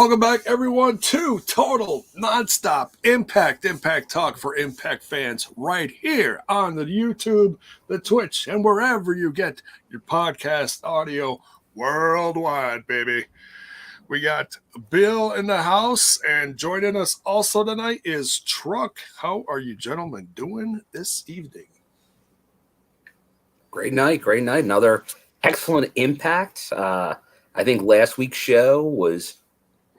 Welcome back, everyone, to Total Nonstop Impact Talk for Impact fans right here on the YouTube, the Twitch, and wherever you get your podcast audio worldwide, baby. We got Bill in the house, and joining us also tonight is Truck. How are you gentlemen doing this evening? Great night. Another excellent Impact. I think last week's show was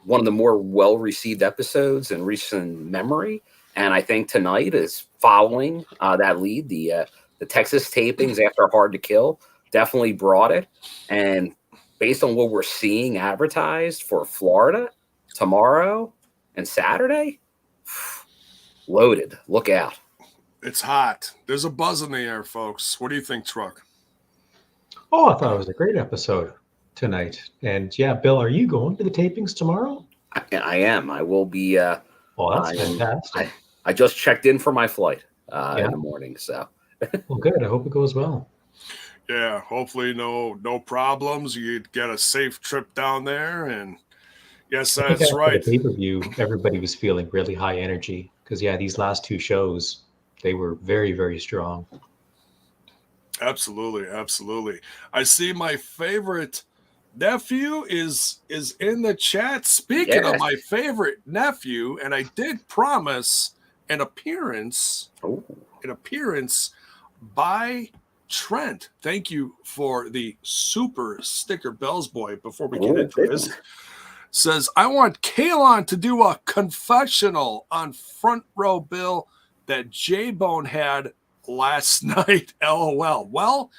one of the more well-received episodes in recent memory, and I think tonight is following that lead. The Texas tapings after Hard to Kill definitely brought it, and based on what we're seeing advertised for Florida tomorrow and Saturday, loaded. Look out. It's hot. There's a buzz in the air, folks. What do you think, Truck? Oh, I thought it was a great episode tonight. And yeah, Bill, are you going to the tapings tomorrow? I am. I will be. Well, that's fantastic. I just checked in for my flight in the morning. So. Well, good. I hope it goes well. Yeah, hopefully no problems. You get a safe trip down there. And yes, that's right. The pay-per-view, everybody was feeling really high energy because, yeah, these last two shows, they were very, very strong. Absolutely. I see my favorite nephew is in the chat. Speaking of my favorite nephew, and I did promise an appearance by Trent. Thank you for the super sticker, Bells Boy. Before we get into this, says I want Kalon to do a confessional on Front Row Bill that J-Bone had last night. LOL. Well,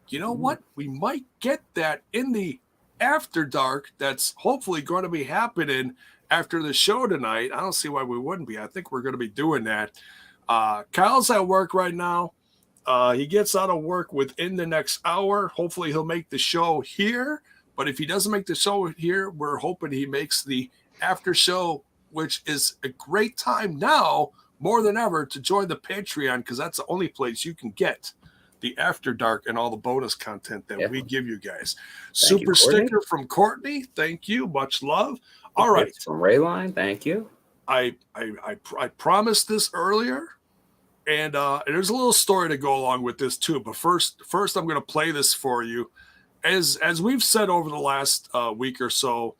you know what? We might get that in the After Dark. That's hopefully going to be happening after the show tonight. I don't see why we wouldn't be. I think we're going to be doing that. Kyle's at work right now. He gets out of work within the next hour. Hopefully he'll make the show here. But if he doesn't make the show here, we're hoping he makes the after show, which is a great time now more than ever to join the Patreon, because that's the only place you can get the After Dark and all the bonus content that we give you guys. Super sticker from Courtney. Thank you. Much love. All right. From Rayline. Thank you. I promised this earlier, and there's a little story to go along with this too. But first I'm going to play this for you. As we've said over the last week or so,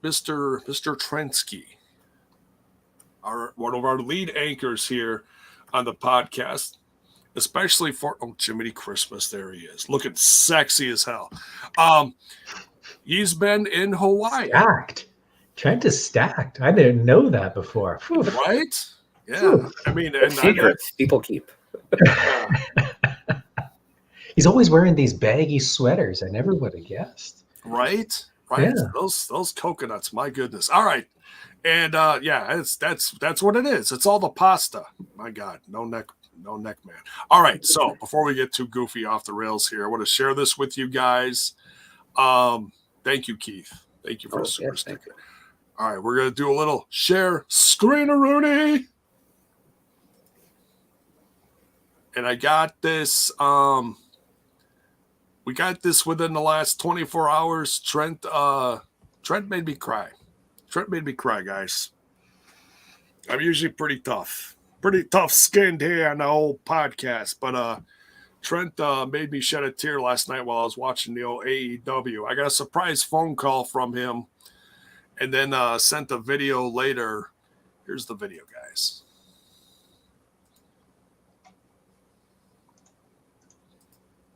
Mr. Trensky, one of our lead anchors here on the podcast, especially for Jiminy Christmas, there he is, looking sexy as hell. He's been in Hawaii. Stacked. Trent is stacked. I didn't know that before. Right? Yeah. I mean, and secrets people keep. He's always wearing these baggy sweaters. I never would have guessed. Right. Yeah. Those coconuts. My goodness. All right. And that's what it is. It's all the pasta. My God, no neck, man. All right. So before we get too goofy off the rails here, I want to share this with you guys. Thank you, Keith. Thank you for the super sticker. All right, we're gonna do a little share screen-a-rooney. And I got this. We got this within the last 24 hours. Trent made me cry. Guys. I'm usually pretty tough-skinned here on the old podcast, but Trent made me shed a tear last night while I was watching the old AEW. I got a surprise phone call from him, and then sent a video later. Here's the video, guys.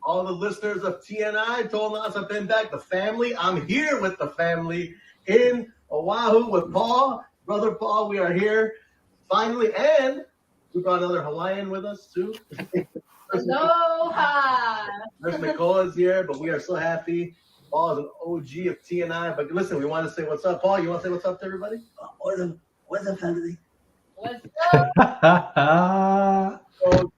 All the listeners of TNI, Total Nonstop Impact, the family. I'm here with the family in Oahu with Paul. Brother Paul, we are here finally. And we brought another Hawaiian with us, too. Aloha! Miss Nicole is here, but we are so happy. Paul is an OG of TNI. But listen, we want to say what's up. Paul, you want to say what's up to everybody? What's up, family? What's up? So,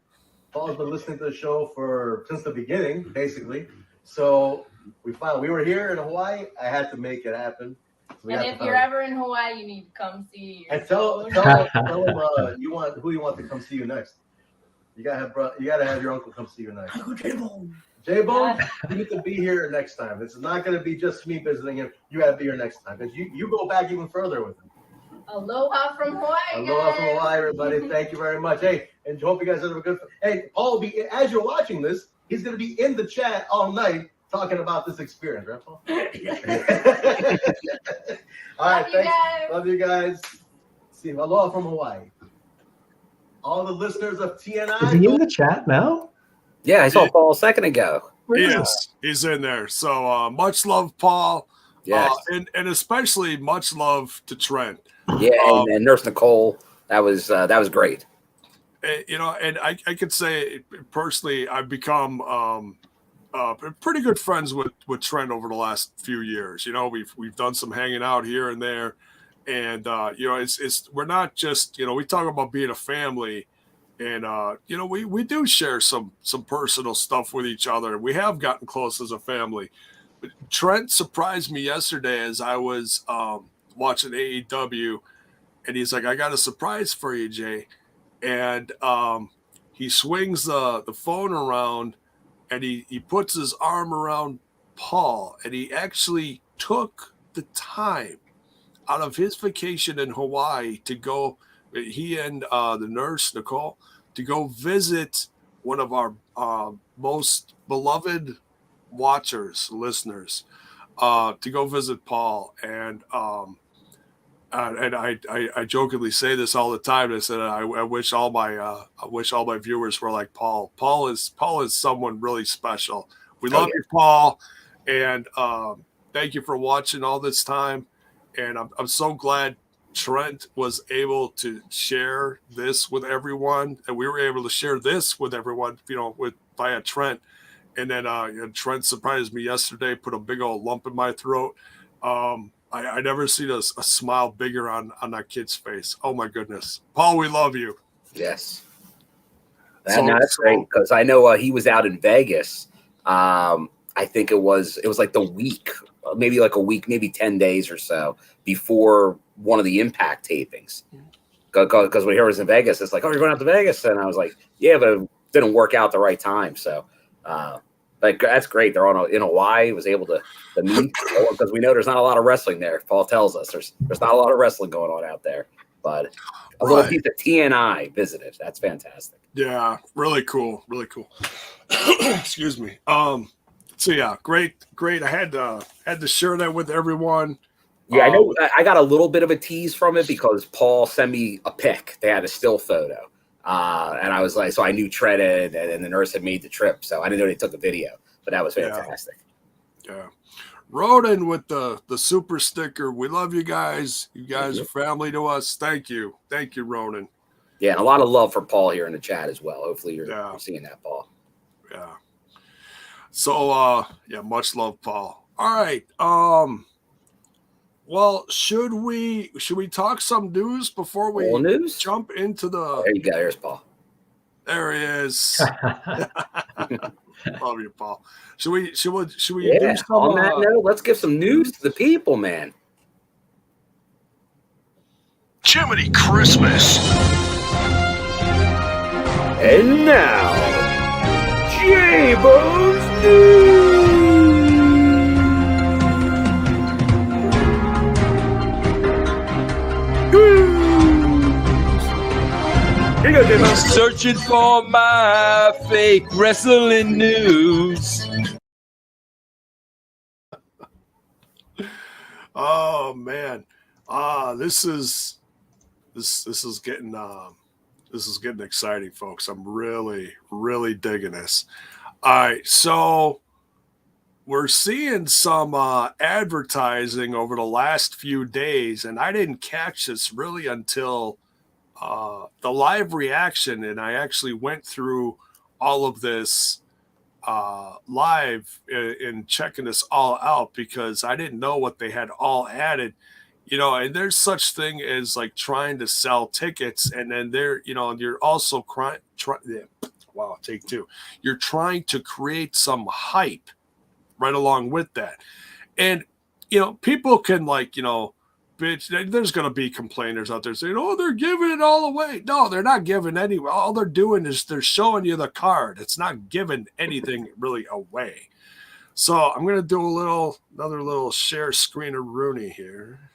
Paul's been listening to the show since the beginning, basically. So we were here in Hawaii. I had to make it happen. So and if you're ever in Hawaii, you need to come see. And tell him who you want to come see you next. You gotta have your uncle come see you next. Uncle J-Bone. J-Bone, you need to be here next time. This is not going to be just me visiting him. You got to be here next time because you go back even further with him. Aloha from Hawaii. Aloha from Hawaii, everybody. Thank you very much. Hey, and hope you guys have a good. Hey, Paul will be, as you're watching this, he's going to be in the chat all night talking about this experience, right, Paul? All right, thanks. Love you guys. See, aloha from Hawaii. All the listeners of TNI. Is he in the chat now? Yeah, I saw Paul a second ago. Yes, he's in there. So much love, Paul. Yes. And especially much love to Trent. Yeah, and Nurse Nicole. That was great. You know, and I could say personally, I've become pretty good friends with Trent over the last few years. You know, we've done some hanging out here and there, and you know, it's we're not just, you know, we talk about being a family, and you know, we do share some personal stuff with each other. We have gotten close as a family. But Trent surprised me yesterday as I was watching AEW, and he's like, "I got a surprise for you, Jay," and he swings the phone around. And he puts his arm around Paul, and he actually took the time out of his vacation in Hawaii to go, he and the nurse, Nicole, to go visit one of our most beloved watchers, listeners, to go visit Paul. And I jokingly say this all the time. I said I wish all my viewers were like Paul. Paul is someone really special. We love you, Paul, and thank you for watching all this time. And I'm so glad Trent was able to share this with everyone, and we were able to share this with everyone, you know, via Trent. And then Trent surprised me yesterday, put a big old lump in my throat. I never seen a smile bigger on that kid's face. Oh my goodness, Paul, we love you. Yes, that's great because I know he was out in Vegas. I think it was like the week, maybe 10 days or so before one of the Impact tapings. Because when he was in Vegas, it's like, oh, you're going out to Vegas, and I was like, yeah, but it didn't work out the right time. So. Like that's great. They're in Hawaii. Was able to meet because we know there's not a lot of wrestling there. Paul tells us there's not a lot of wrestling going on out there, but a little piece of TNI visited. That's fantastic. Yeah, really cool, really cool. Excuse me. So yeah, great. I had to share that with everyone. Yeah, I know. I got a little bit of a tease from it because Paul sent me a pic. They had a still photo. And I was like, so I knew Trent and the nurse had made the trip. So I didn't know they took a video, but that was fantastic. Yeah. Roden with the super sticker. We love you guys. You guys are family to us. Thank you. Thank you, Ronan. Yeah. And a lot of love for Paul here in the chat as well. Hopefully you're seeing that, Paul. Yeah. So, much love, Paul. All right. Well, should we talk some news before we jump into the? There you go. There's Paul. There he is. Love you, Paul. Should we do some? On that note, let's give some news to the people, man. Jiminy Christmas. And now, J-Bo's news. I'm searching for my fake wrestling news. Oh man, this is getting exciting, folks. I'm really digging this. All right, so we're seeing some advertising over the last few days, and I didn't catch this really until the live reaction, and I actually went through all of this live in checking this all out because I didn't know what they had all added, you know. And there's such thing as like trying to sell tickets, and then you're also take two. You're trying to create some hype right along with that, and people can bitch. There's going to be complainers out there saying, "Oh, they're giving it all away." No, they're not giving any. All they're doing is they're showing you the card. It's not giving anything really away. So I'm going to do another little share screen of Rooney here.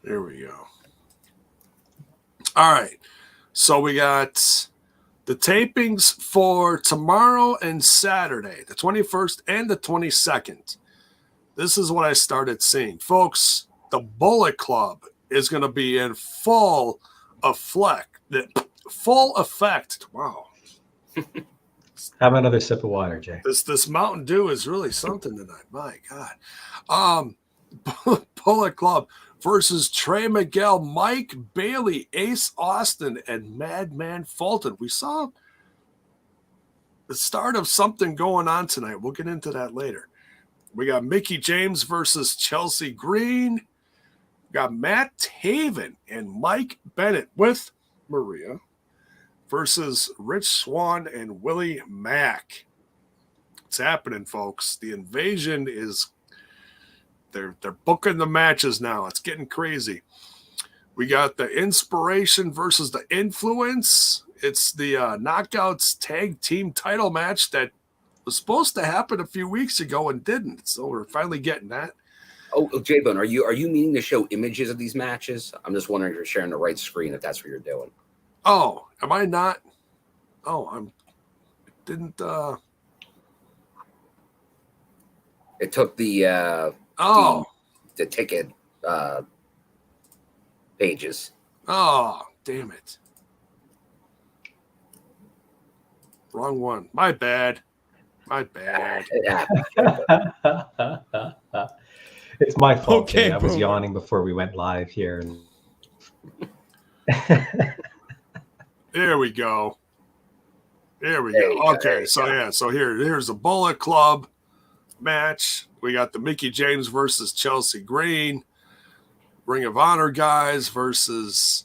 There we go. All right. So we got the tapings for tomorrow and Saturday, the 21st and the 22nd. This is what I started seeing. Folks, the Bullet Club is going to be in full effect. Wow. Have another sip of water, Jay. This Mountain Dew is really something tonight. My God. Bullet Club versus Trey Miguel, Mike Bailey, Ace Austin, and Madman Fulton. We saw the start of something going on tonight. We'll get into that later. We got Mickie James versus Chelsea Green. We got Matt Taven and Mike Bennett with Maria versus Rich Swann and Willie Mack. It's happening, folks. The invasion is they're booking the matches now. It's getting crazy. We got the Inspiration versus the Influence. It's the Knockouts tag team title match that was supposed to happen a few weeks ago and didn't. So we're finally getting that. Oh, J-Bone, are you meaning to show images of these matches? I'm just wondering if you're sharing the right screen, if that's what you're doing. Oh, am I not? Oh, It took the ticket pages. Oh, damn it. Wrong one. My bad. It happened. It's my fault. Okay, Jay. I was yawning before we went live here. There we go. Okay, so here's the Bullet Club match. We got the Mickie James versus Chelsea Green, Ring of Honor guys versus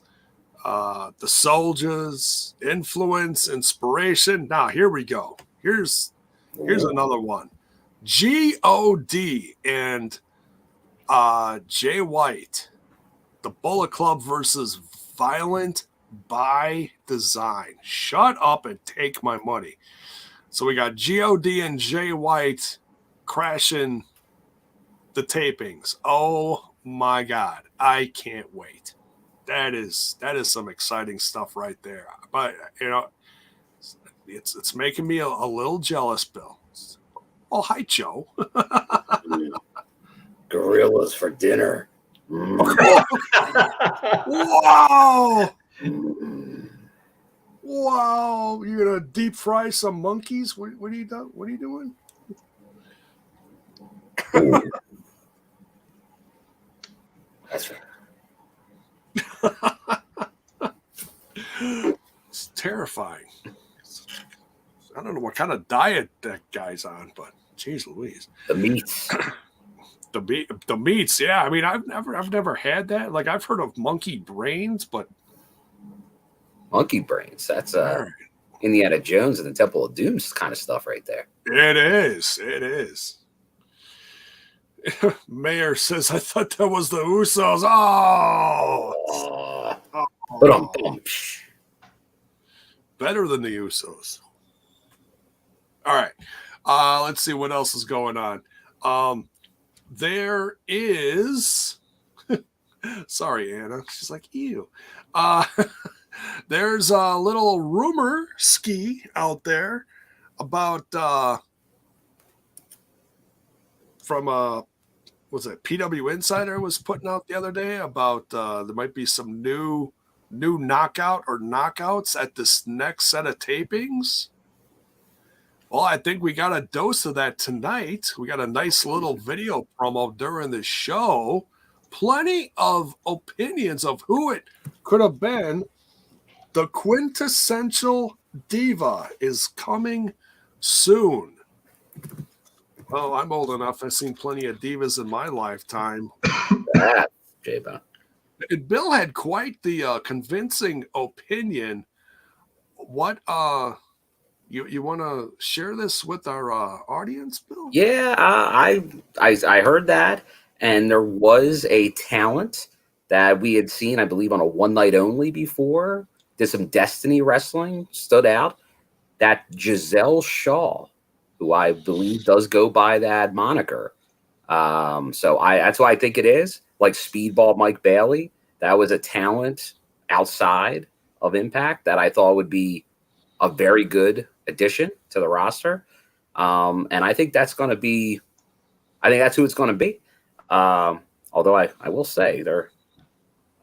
the Soldiers, Influence, Inspiration. Now here we go. Here's another one. G.O.D. and Jay White, the Bullet Club versus Violent by Design. Shut up and take my money. So we got G.O.D. and Jay White crashing the tapings. Oh my God. I can't wait. That is some exciting stuff right there. But it's making me a little jealous, Bill. Oh, hi, Joe. Gorillas for dinner. Wow. Wow. You're going to deep fry some monkeys? What are you doing? What are you doing? That's right. It's terrifying. I don't know what kind of diet that guy's on, but geez Louise. The meats. The meats, yeah. I mean, I've never had that. Like, I've heard of monkey brains, but Monkey brains. That's Indiana Jones and the Temple of Doom kind of stuff right there. It is. Mayor says, I thought that was the Usos. Better than the Usos. All right. Let's see what else is going on. There is sorry, Anna. She's like, ew. There's a little rumor ski out there about from was it PW Insider was putting out the other day about there might be some new knockout or knockouts at this next set of tapings. Well, I think we got a dose of that tonight. We got a nice little video promo during the show. Plenty of opinions of who it could have been. The quintessential diva is coming soon. Well, I'm old enough. I've seen plenty of divas in my lifetime. J-Bone. And Bill had quite the convincing opinion. What You want to share this with our audience, Bill? Yeah, I heard that, and there was a talent that we had seen, I believe, on a one night only before. Did some Destiny wrestling, stood out. That Giselle Shaw, who I believe does go by that moniker. So that's why I think it is. Like Speedball Mike Bailey, that was a talent outside of Impact that I thought would be a very good addition to the roster. And I think that's going to be, I think that's who it's going to be. Although I will say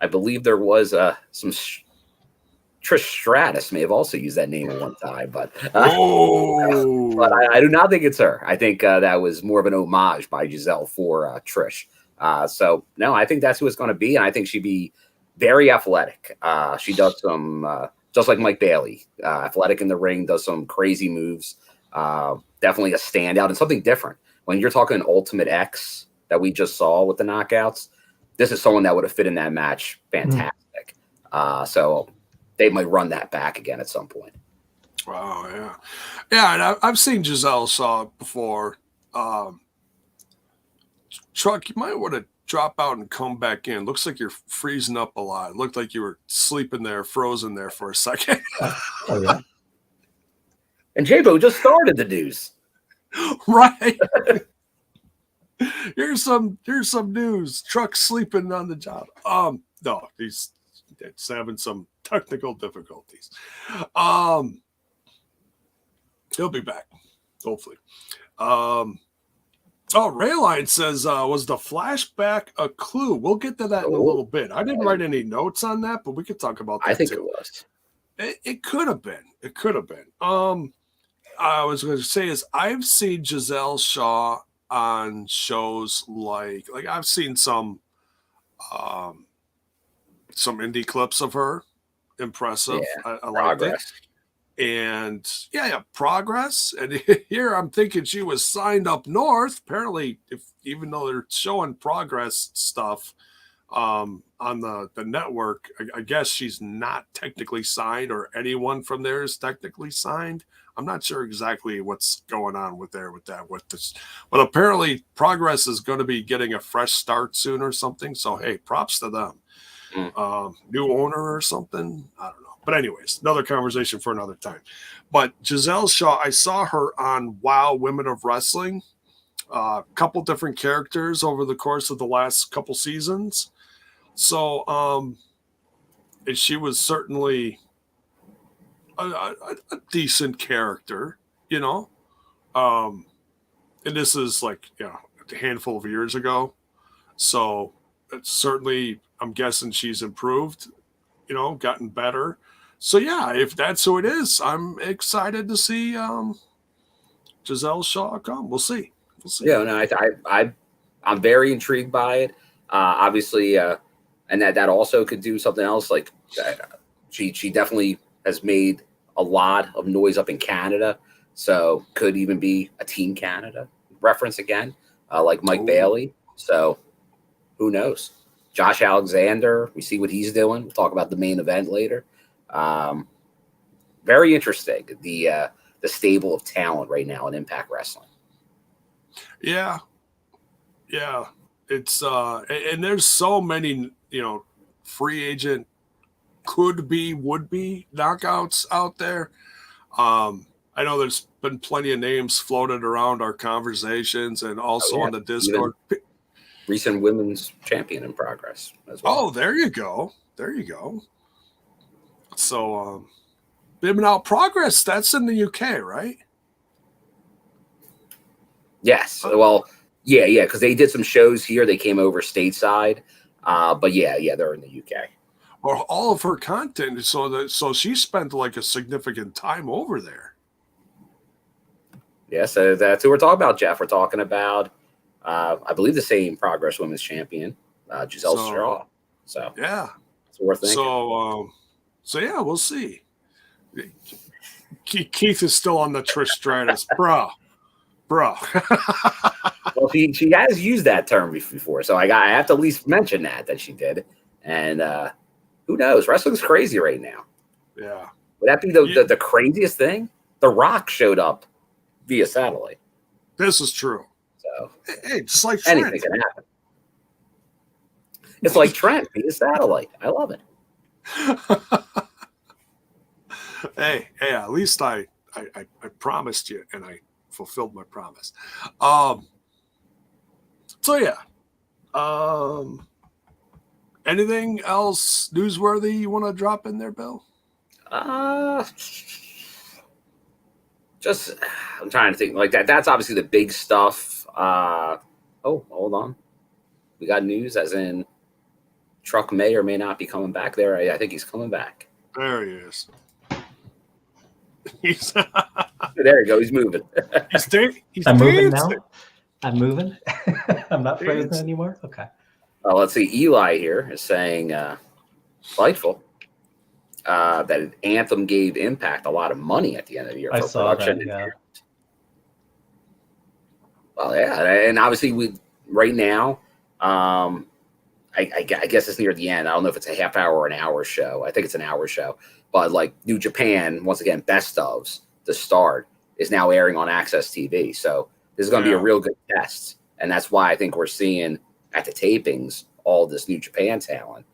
I believe there was some Trish Stratus may have also used that name at one time, but but I do not think it's her. I think that was more of an homage by Giselle for Trish. So no, I think that's who it's going to be, and I think she'd be very athletic. She does some just like Mike Bailey, athletic in the ring, does some crazy moves. Definitely a standout and something different. When you're talking Ultimate X that we just saw with the knockouts, this is someone that would have fit in that match fantastic. So they might run that back again at some point. Wow, yeah. Yeah, and I've seen Giselle Shaw before. Truck, you might want to drop out and come back in. Looks like you're freezing up a lot. It looked like you were sleeping there, frozen there for a second. Oh, yeah. And J-Bo just started the news. Right. Here's some news. Truck sleeping on the job. No, he's having some technical difficulties. He'll be back, hopefully. Rayline says, was the flashback a clue? We'll get to that in a little bit. I didn't write any notes on that, but we could talk about that. I think too. it was. It could have been. It could have been. I was going to say is I've seen Giselle Shaw on shows like I've seen some indie clips of her. Impressive. Yeah, I liked it. And progress. And here I'm thinking she was signed up north. Apparently, even though they're showing progress stuff on the network, I guess she's not technically signed, or anyone from there is technically signed. I'm not sure exactly what's going on with this, but apparently progress is going to be getting a fresh start soon or something. So hey, props to them. New owner or something. I don't know. But anyways, another conversation for another time. But Giselle Shaw, I saw her on WoW Women of Wrestling, a couple different characters over the course of the last couple seasons. So, and she was certainly a decent character, you know. And this is a handful of years ago. So it's certainly, I'm guessing she's improved, gotten better. So yeah, if that's who it is, I'm excited to see Giselle Shaw come. We'll see. Yeah, no, I'm very intrigued by it. Obviously, and that also could do something else. Like she definitely has made a lot of noise up in Canada, so could even be a Team Canada reference again, like Mike Bailey. So who knows? Josh Alexander, we see what he's doing. We'll talk about the main event later. Very interesting. The stable of talent right now in Impact Wrestling. Yeah. It's and there's so many, free agent would be knockouts out there. I know there's been plenty of names floated around our conversations and also on the Discord. Even recent women's champion in progress as well. Oh, there you go. So, Bibbing Out Progress, that's in the UK, right? Yes. Well, yeah, because they did some shows here. They came over stateside. But yeah, they're in the UK. Well, all of her content, so she spent a significant time over there. Yeah, so that's who we're talking about, Jeff. We're talking about, I believe, the same Progress Women's Champion, Giselle Shaw. So yeah, it's worth thinking. So yeah, we'll see. Keith is still on the Trish Stratus, bro. Well, she has used that term before, so I have to at least mention that she did. And who knows? Wrestling's crazy right now. Yeah. Would that be the craziest thing The Rock showed up via satellite. This is true. So hey, just like Trent. anything can happen. It's like Trent via satellite. I love it. hey, at least I promised you, and I fulfilled my promise. So yeah. Anything else newsworthy you want to drop in there, Bill? Just I'm trying to think like that. That's obviously the big stuff. Oh, hold on. We got news as in Truck may or may not be coming back there. I think he's coming back. There he is. There you go. He's moving. I'm moving now. I'm moving. I'm not frozen anymore. Okay. Let's see. Eli here is saying, Fightful, that Anthem gave Impact a lot of money at the end of the year for production. That, yeah. Well, yeah, and obviously right now, I guess it's near the end. I don't know if it's a half hour or an hour show. I think it's an hour show. But like New Japan, once again, best ofs to start is now airing on Access TV. So this is going to be a real good test, and that's why I think we're seeing at the tapings all this New Japan talent.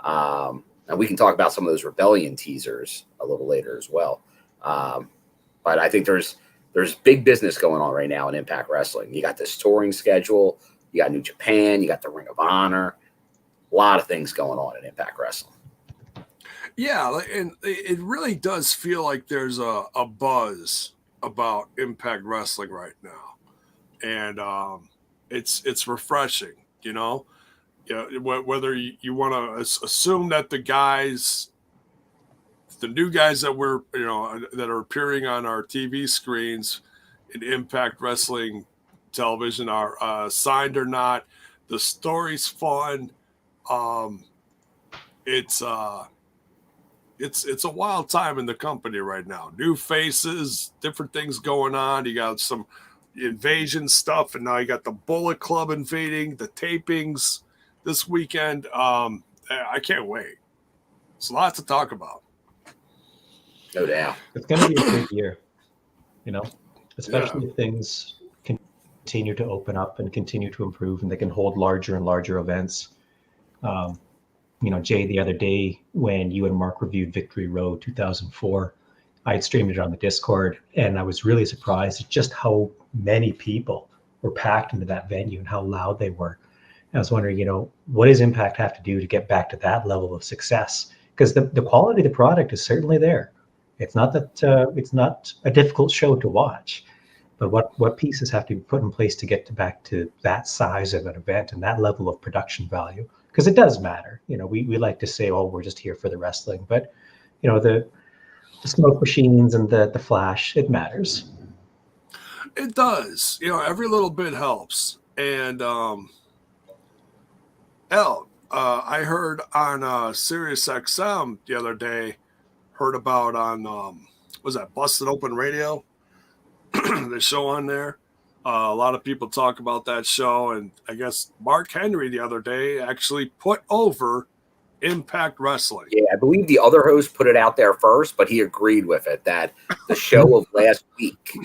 And we can talk about some of those Rebellion teasers a little later as well. But I think there's big business going on right now in Impact Wrestling. You got this touring schedule, you got New Japan, you got the Ring of Honor, a lot of things going on in Impact Wrestling. Yeah, and it really does feel like there's a buzz about Impact Wrestling right now, and it's refreshing, you know. Whether you want to assume that the new guys that that are appearing on our TV screens in Impact Wrestling television are signed or not, the story's fun. It's a wild time in the company right now. New faces, different things going on. You got some invasion stuff, and now you got the Bullet Club invading the tapings this weekend. I can't wait. It's a lot to talk about. No doubt. It's going to be a great year, especially if things continue to open up and continue to improve, and they can hold larger and larger events. Jay, the other day when you and Mark reviewed Victory Road 2004, I had streamed it on the Discord, and I was really surprised at just how many people were packed into that venue and how loud they were. I was wondering, what does Impact have to do to get back to that level of success? Because the quality of the product is certainly there. It's not that it's not a difficult show to watch, but what pieces have to be put in place to get back to that size of an event and that level of production value? Because it does matter. We like to say, oh, we're just here for the wrestling, but the smoke machines and the flash, it matters. It does. Every little bit helps. And I heard on Sirius XM the other day, heard about on was that Busted Open Radio, the show on there. A lot of people talk about that show, and I guess Mark Henry the other day actually put over Impact Wrestling. Yeah, I believe the other host put it out there first, but he agreed with it, that the show of last week,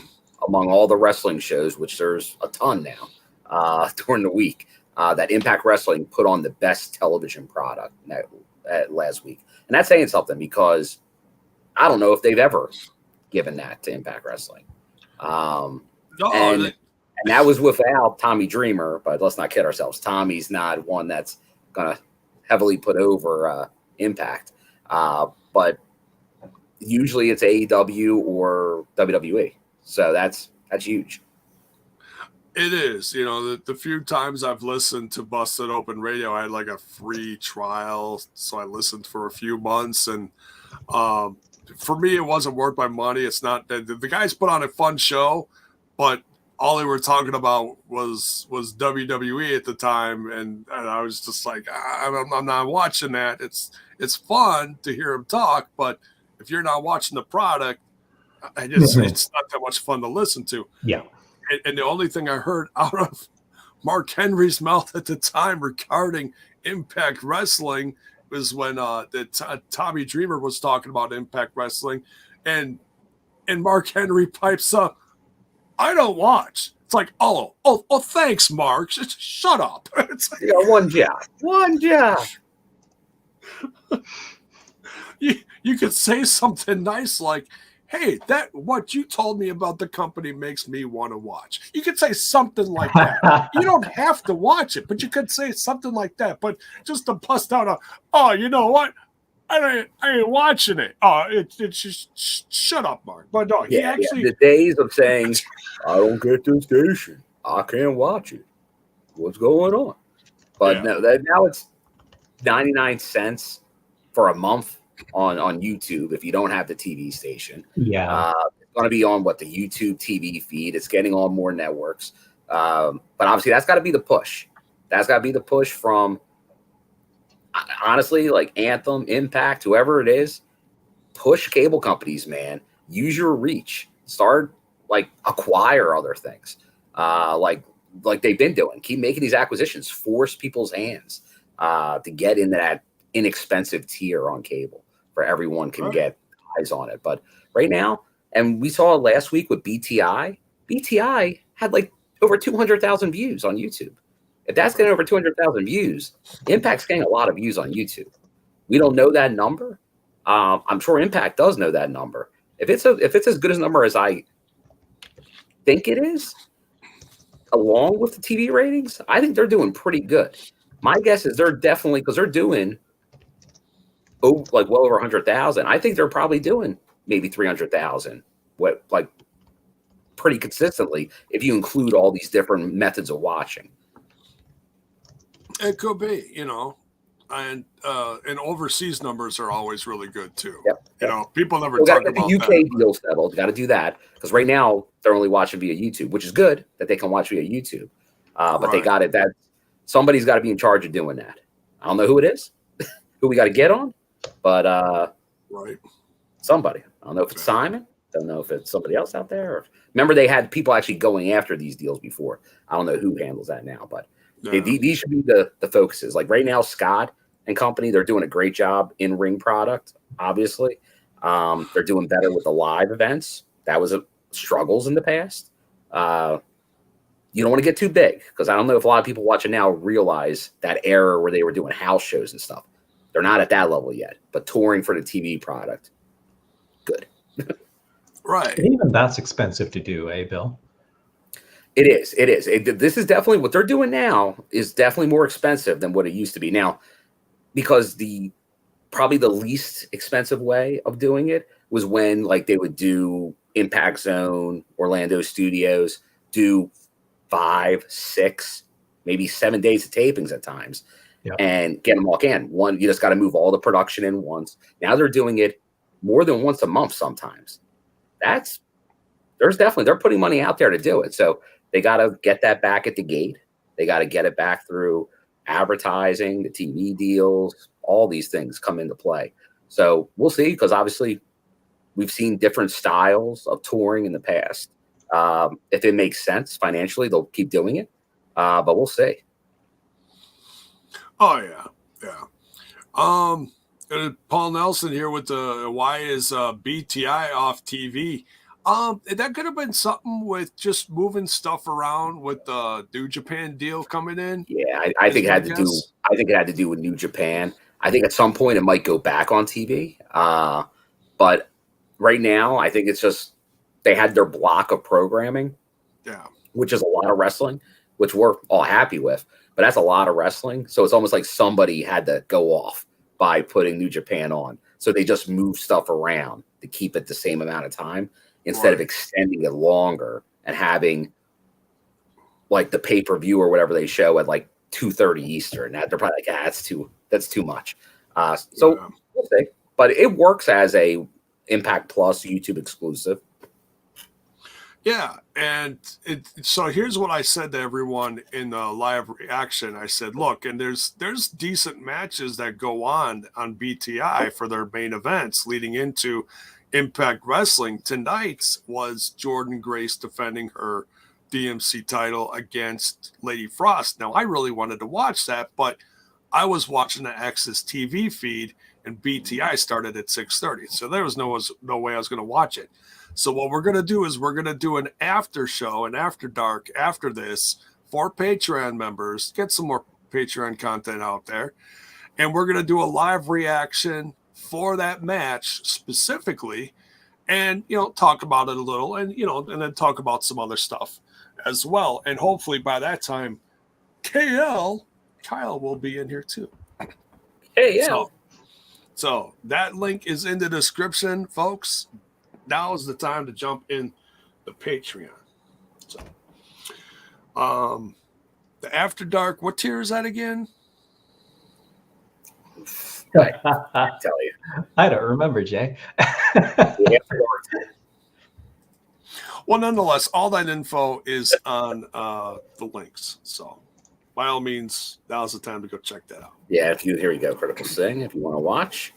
among all the wrestling shows, which there's a ton now during the week, that Impact Wrestling put on the best television product last week. And that's saying something, because I don't know if they've ever given that to Impact Wrestling. And that was without Tommy Dreamer, but let's not kid ourselves. Tommy's not one that's going to heavily put over Impact. But usually it's AEW or WWE. So that's huge. It is. The few times I've listened to Busted Open Radio, I had like a free trial. So I listened for a few months. And for me, it wasn't worth my money. It's not that the guys put on a fun show, but all they were talking about was WWE at the time, and I was just like, I'm not watching that. It's fun to hear them talk, but if you're not watching the product, it's not that much fun to listen to. Yeah. And the only thing I heard out of Mark Henry's mouth at the time regarding Impact Wrestling was when Tommy Dreamer was talking about Impact Wrestling, and And Mark Henry pipes up, I don't watch. It's like, oh, thanks, Mark. Shut up. It's like, One job. You could say something nice like, hey, that what you told me about the company makes me want to watch. You could say something like that. You don't have to watch it, but you could say something like that. But just to bust out oh, you know what? I ain't watching it. Oh, it's just shut up, Mark. But no, he actually the days of saying, I don't get this station, I can't watch it. What's going on? But now it's 99 cents for a month on YouTube if you don't have the TV station. Yeah. It's going to be on the YouTube TV feed. It's getting on more networks. But obviously that's got to be the push. That's got to be the push from, honestly, like Anthem, Impact, whoever it is. Push cable companies, man. Use your reach. Start acquire other things. Like they've been doing. Keep making these acquisitions. Force people's hands to get into that inexpensive tier on cable where everyone can get eyes on it. But right now, and we saw it last week with BTI. BTI had over 200,000 views on YouTube. If that's getting over 200,000 views, Impact's getting a lot of views on YouTube. We don't know that number. I'm sure Impact does know that number. If it's as good a number as I think it is, along with the TV ratings, I think they're doing pretty good. My guess is they're definitely, because they're doing well over 100,000. I think they're probably doing maybe 300,000, pretty consistently if you include all these different methods of watching. It could be, and overseas numbers are always really good too. Yep. People never talk about the UK deal settled. Got to do that because right now they're only watching via YouTube, which is good that they can watch via YouTube. But they got it. That somebody's got to be in charge of doing that. I don't know who it is, who we got to get on, but somebody. I don't know if it's Simon. Don't know if it's somebody else out there. Remember, they had people actually going after these deals before. I don't know who handles that now, but these should be the focuses. Like right now, Scott and company, they're doing a great job in ring product. Obviously, they're doing better with the live events. That was struggles in the past. You don't want to get too big because I don't know if a lot of people watching now realize that era where they were doing house shows and stuff. They're not at that level yet, but touring for the TV product, good. And even that's expensive to do, Bill? It is. This is definitely what they're doing now is definitely more expensive than what it used to be now, because probably the least expensive way of doing it was when they would do Impact Zone, Orlando Studios, do 5, 6, maybe 7 days of tapings at times, and get them all in. One, you just got to move all the production in once. Now they're doing it more than once a month sometimes. They're putting money out there to do it. So they got to get that back at the gate. They got to get it back through advertising, the TV deals, all these things come into play. So we'll see, because obviously we've seen different styles of touring in the past. If it makes sense financially, they'll keep doing it. But we'll see. Oh, yeah. Paul Nelson here with why is BTI off TV? That could have been something with just moving stuff around with the New Japan deal coming in. Yeah, I think it had to do. I think it had to do with New Japan. I think at some point it might go back on TV. But right now, I think it's just they had their block of programming. Which is a lot of wrestling, which we're all happy with. But that's a lot of wrestling. So it's almost like somebody had to go off by putting New Japan on. So they just move stuff around to keep it the same amount of time instead of extending it longer and having the pay-per-view or whatever they show at 2:30 Eastern. They're probably that's too much. So we'll see. But it works as a Impact Plus YouTube exclusive. Yeah, and so here's what I said to everyone in the live reaction. I said, look, and there's decent matches that go on BTI for their main events leading into Impact Wrestling. Tonight's was Jordan Grace defending her DMC title against Lady Frost. Now, I really wanted to watch that, but I was watching the Access TV feed, and BTI started at 6:30, so there was no way I was going to watch it. So what we're going to do is we're going to do an after show, an after dark after this for Patreon members, get some more Patreon content out there. And we're going to do a live reaction for that match specifically and, talk about it a little and, and then talk about some other stuff as well. And hopefully by that time, Kyle will be in here too. Hey, yeah. So that link is in the description, folks. Now is the time to jump in the Patreon. So, the After Dark, what tier is that again? I tell you, I don't remember, Jay. Well, nonetheless, all that info is on the links. So, by all means, now's the time to go check that out. Yeah, here you go, Critical Sting. If you want to watch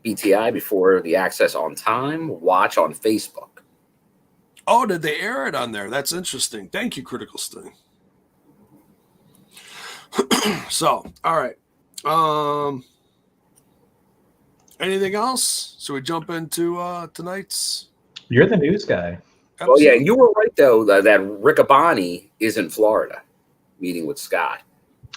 BTI before the access on time, watch on Facebook. Oh, did they air it on there? That's interesting. Thank you, Critical Sting. So, all right. Anything else? Should we jump into tonight's? You're the news guy. Episode? Oh, yeah, you were right, though, that Riccaboni is in Florida meeting with Scott.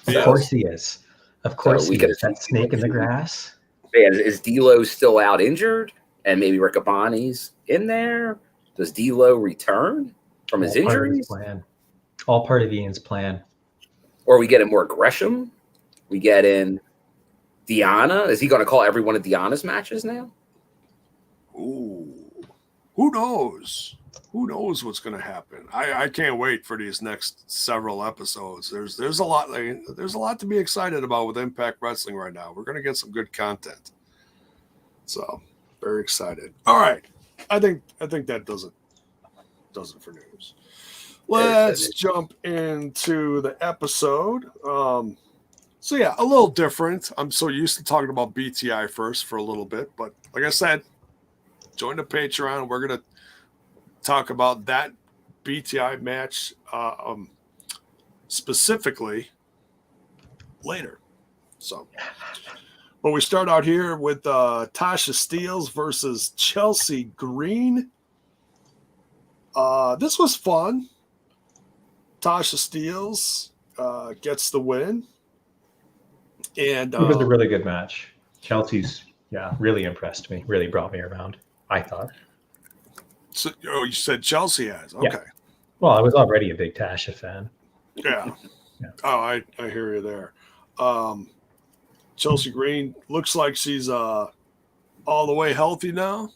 Of course he is. Of course we he is. That snake in the grass. Man, is D'Lo still out injured? And maybe Riccaboni's in there? Does D'Lo return from his injuries? All part of Ian's plan. Or we get in more Gresham? We get in Deanna? Is he going to call every one of Deanna's matches now? Ooh. Who knows? Who knows what's going to happen? I can't wait for these next several episodes. There's a lot to be excited about with Impact Wrestling right now. We're going to get some good content. So, very excited. All right. I think that does it for news. Let's jump into the episode. So yeah, a little different. I'm so used to talking about BTI first for a little bit, but like I said, join the Patreon. We're going to talk about that BTI match specifically later. So, but we start out here with Tasha Steelz versus Chelsea Green. This was fun. Tasha Steelz gets the win. And it was a really good match. Chelsea's, really impressed me. Really brought me around, I thought. So, you said Chelsea has. Okay. Yeah. Well, I was already a big Tasha fan. Yeah. Oh, I hear you there. Chelsea Green looks like she's all the way healthy now.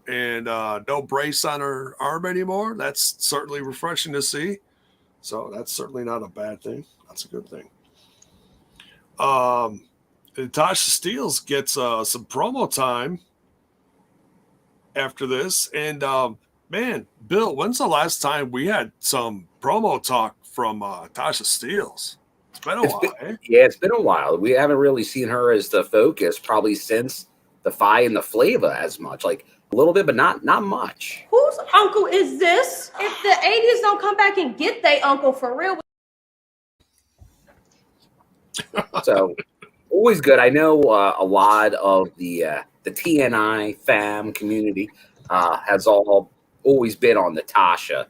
And no brace on her arm anymore. That's certainly refreshing to see. So that's certainly not a bad thing. That's a good thing. And Tasha Steelz gets some promo time after this. And, man, Bill, when's the last time we had some promo talk from Tasha Steelz? It's been a while, eh? Yeah, it's been a while. We haven't really seen her as the focus probably since the Fi and the Flava as much. Like, a little bit, but not much. Whose uncle is this? If the 80s don't come back and get their uncle for real. So, always good. I know a lot of the TNI fam community has always been on the Tasha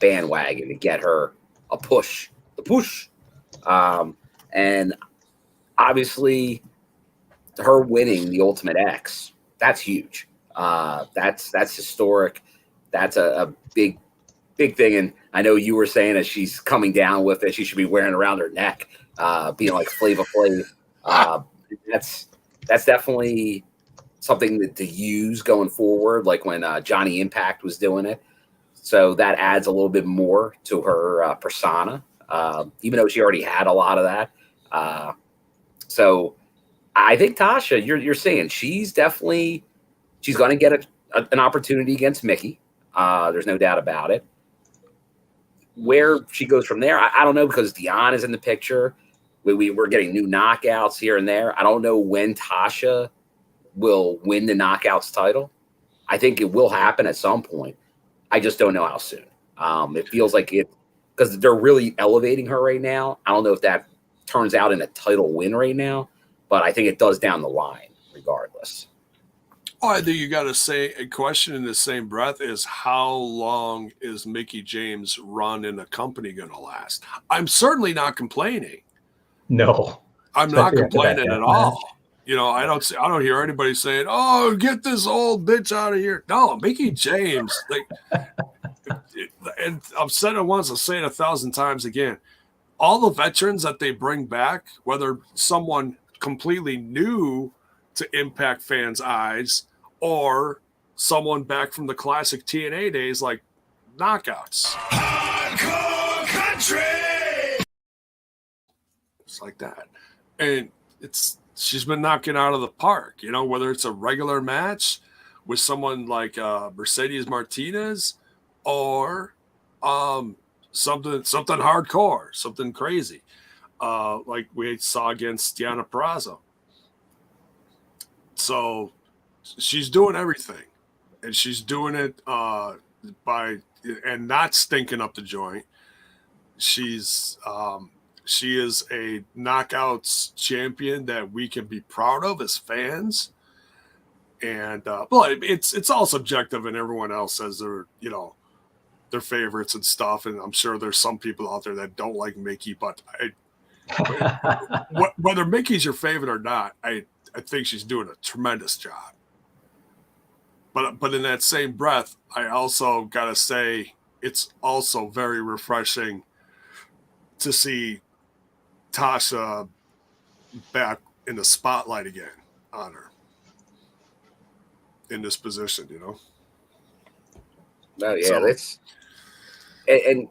bandwagon to get her a push. The push. And obviously, her winning the Ultimate X, that's huge. That's historic. That's a big thing. And I know you were saying as she's coming down with it, she should be wearing around her neck, being like Flava Flav. That's definitely something to use going forward, like when Johnny Impact was doing it. So that adds a little bit more to her persona, even though she already had a lot of that. So I think Tasha, you're saying she's going to get an opportunity against Mickey. There's no doubt about it. Where she goes from there, I don't know, because Dion is in the picture. We're getting new knockouts here and there. I don't know when Tasha will win the knockouts title. I think it will happen at some point. I just don't know how soon. It feels like it, because they're really elevating her right now. I don't know if that turns out in a title win right now, but I think it does down the line regardless. Oh, I think you got to say a question in the same breath is how long is Mickie James' run in the company going to last? I'm certainly not complaining. No, I'm not complaining at all. You know, I don't hear anybody saying, "Oh, get this old bitch out of here." No, Mickie James, and I've said it once, I'll say it 1,000 times again. All the veterans that they bring back, whether someone completely new to Impact fans' eyes or someone back from the classic TNA days like Knockouts. Hardcore country! It's like that. And she's been knocking out of the park, you know, whether it's a regular match with someone like Mercedes Martinez or something hardcore, something crazy, like we saw against Deonna Purrazzo. So she's doing everything, and she's doing it by not stinking up the joint. She is a knockouts champion that we can be proud of as fans. And but it's all subjective, and everyone else says they're, you know, their favorites and stuff. And I'm sure there's some people out there that don't like Mickie, but whether Mickey's your favorite or not, I think she's doing a tremendous job. But in that same breath, I also gotta say it's also very refreshing to see Tasha back in the spotlight again on her in this position, you know. Oh yeah, that's and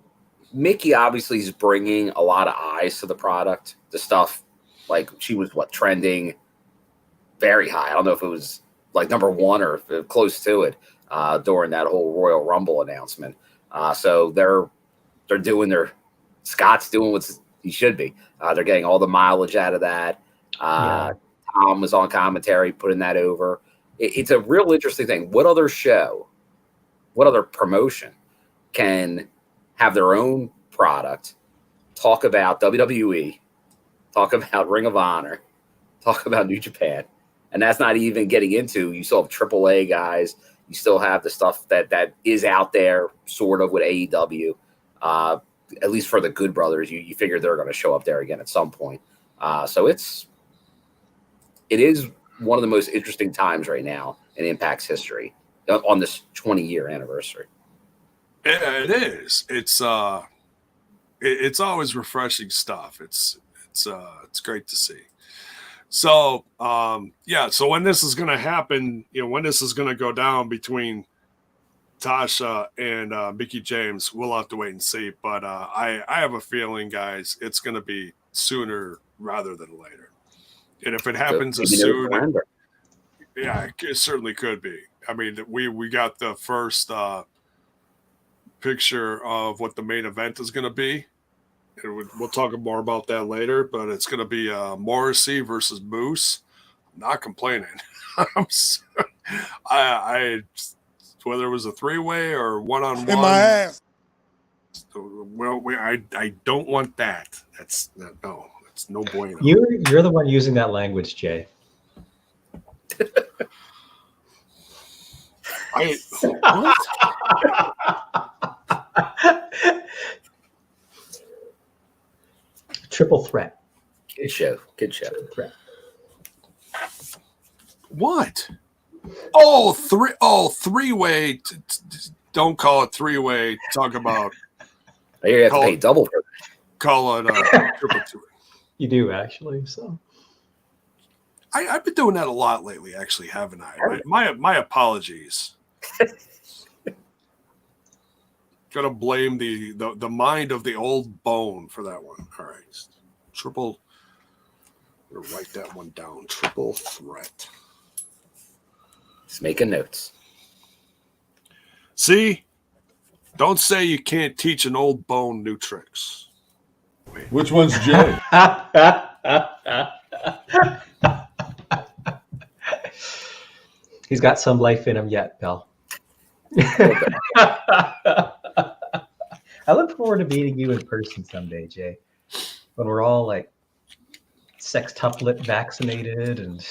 Mickie obviously is bringing a lot of eyes to the product. The stuff, like, she was trending very high. I don't know if it was like number one or close to it during that whole Royal Rumble announcement. So they're doing Scott's doing what he should be. They're getting all the mileage out of that. Tom was on commentary putting that over. It's a real interesting thing. What other show, what other promotion can have their own product, talk about WWE, talk about Ring of Honor, talk about New Japan, and that's not even getting into, you still have AAA guys, you still have the stuff that is out there sort of with AEW, at least for the Good Brothers, you figure they're going to show up there again at some point. So it is one of the most interesting times right now in Impact's history on this 20-year anniversary. Yeah, it is. It's always refreshing stuff. It's great to see. So so when this is going to happen, you know, when this is going to go down between Tasha and Mickie James, we'll have to wait and see. But I have a feeling, guys, it's going to be sooner rather than later. And if it happens as soon, yeah, it certainly could be. I mean, we got the first picture of what the main event is going to be. And we'll talk more about that later, but it's going to be Morrissey versus Moose. I'm not complaining. I whether it was a three-way or one-on-one. In my ass. Well, I don't want that. That's no bueno. You're the one using that language, Jay. What? Triple threat. Good show. Threat. What? Three-way. Don't call it three-way. Talk about. You have to pay double for that. Call it triple two. You do, actually. So I've been doing that a lot lately, actually, haven't I? My apologies. Gotta blame the mind of the old bone for that one. All right. Triple. I'm gonna write that one down. Triple threat. Just making notes. See? Don't say you can't teach an old bone new tricks. Wait. Which one's Jay? He's got some life in him yet, Bill. I look forward to meeting you in person someday, Jay, when we're all like sextuplet vaccinated and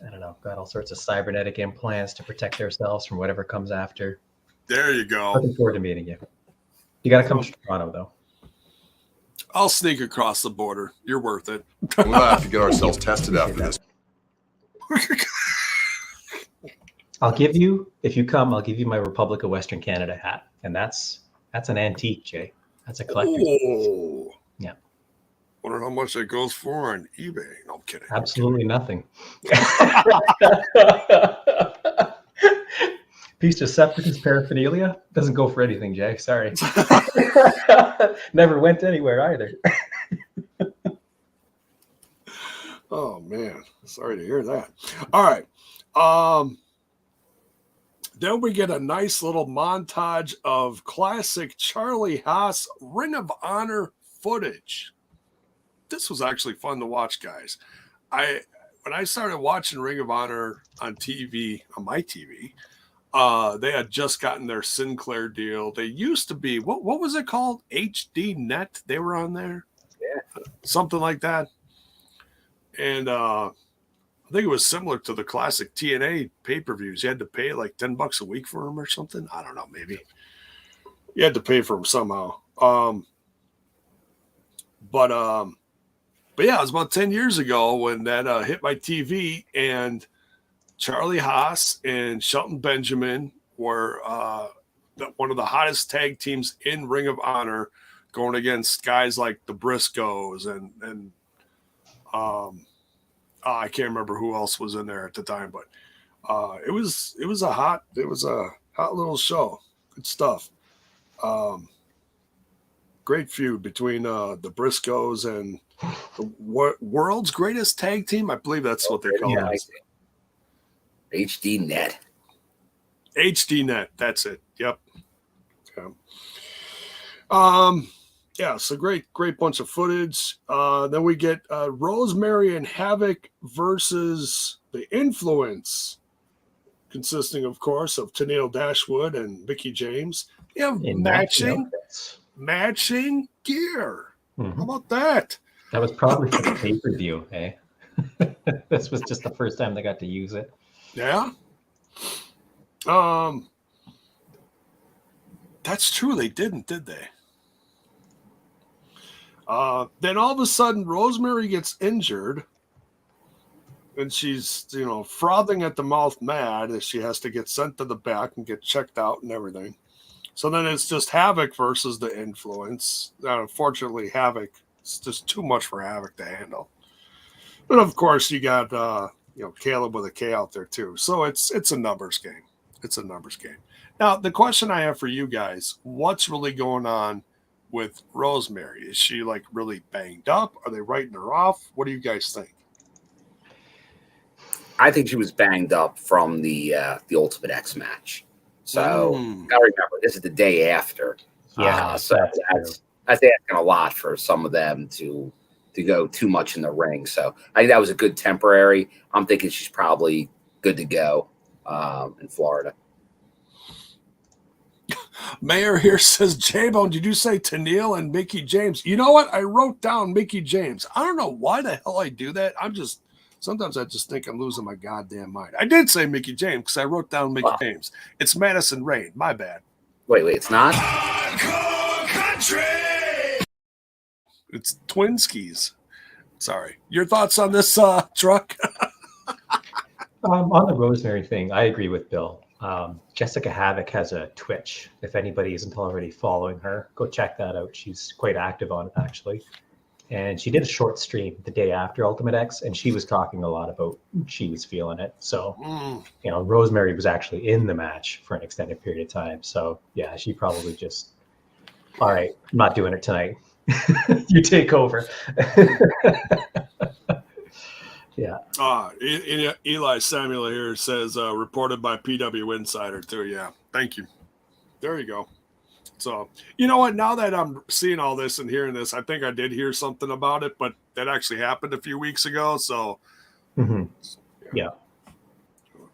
I don't know, got all sorts of cybernetic implants to protect ourselves from whatever comes after. There you go. Looking forward to meeting you. You got to come to Toronto, though. I'll sneak across the border. You're worth it. We'll have to get ourselves tested after this. I'll give you, if you come, I'll give you my Republic of Western Canada hat. And that's an antique, Jay. That's a collector's piece. Oh. Yeah. Wonder how much that goes for on eBay. No, I'm kidding. Absolutely nothing. Piece of separatist paraphernalia doesn't go for anything, Jay. Sorry. Never went anywhere either. Oh man, sorry to hear that. All right. Then we get a nice little montage of classic Charlie Haas Ring of Honor footage. This was actually fun to watch, guys. When I started watching Ring of Honor on TV, on my TV, they had just gotten their Sinclair deal. They used to be, what was it called? HD Net. They were on there. Yeah. Something like that. And I think it was similar to the classic TNA pay-per-views. You had to pay like $10 a week for them or something. I don't know, maybe. You had to pay for them somehow. But yeah, it was about 10 years ago when that hit my TV, and Charlie Haas and Shelton Benjamin were one of the hottest tag teams in Ring of Honor, going against guys like the Briscoes and I can't remember who else was in there at the time, but it was a hot little show. Good stuff. Great feud between the Briscoes and the world's greatest tag team. I believe that's what they call it. HD Net. HD Net. That's it. Yep. Yeah. Yeah. So great bunch of footage. Then we get Rosemary and Havok versus the Influence, consisting, of course, of Tenille, Dashwood, and Mickie James. They have matching gear. Mm-hmm. How about that? That was probably for the pay-per-view, eh? This was just the first time they got to use it. Yeah. That's true. They didn't, did they? Then all of a sudden, Rosemary gets injured, and she's, frothing at the mouth, mad as she has to get sent to the back and get checked out and everything. So then it's just Havok versus the Influence. Unfortunately, Havok, it's just too much for Havok to handle. But of course, you got Kaleb with a K out there too. So it's a numbers game. It's a numbers game. Now, the question I have for you guys: what's really going on with Rosemary? Is she like really banged up? Are they writing her off? What do you guys think? I think she was banged up from the Ultimate X match. So gotta remember, this is the day after. Yeah, so that's asking a lot for some of them to go too much in the ring. So I think that was a good temporary. I'm thinking she's probably good to go in Florida. Mayor here says, J-Bone, did you say Tenille and Mickie James? You know what? I wrote down Mickie James. I don't know why the hell I do that. Sometimes I just think I'm losing my goddamn mind. I did say Mickie James because I wrote down Mickie James. It's Madison Rayne. My bad. Wait, it's not? It's Twinskies. Sorry. Your thoughts on this truck? On the Rosemary thing, I agree with Bill. Jessica Havok has a Twitch. If anybody isn't already following her, go check that out. She's quite active on it, actually. And she did a short stream the day after Ultimate X, and she was talking a lot about she was feeling it. So, Rosemary was actually in the match for an extended period of time. So, yeah, she probably just, all right, I'm not doing it tonight. You take over. Yeah. Eli Samuel here says, reported by PW Insider, too. Yeah. Thank you. There you go. So, you know what? Now that I'm seeing all this and hearing this, I think I did hear something about it, but that actually happened a few weeks ago. So, yeah.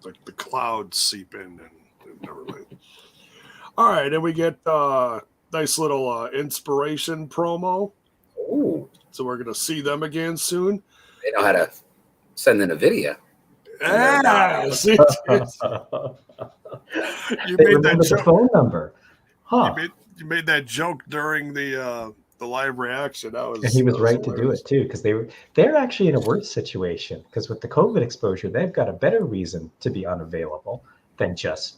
Like the clouds seep in and everything. All right. And we get nice little inspiration promo. Ooh. So we're going to see them again soon. They know how to send in a video. Yeah, see, you They made that remember the joke. phone number. Huh. You made that joke during the live reaction. And he was right to do hilarious. it too, because they're actually in a worse situation, because with the COVID exposure, they've got a better reason to be unavailable than just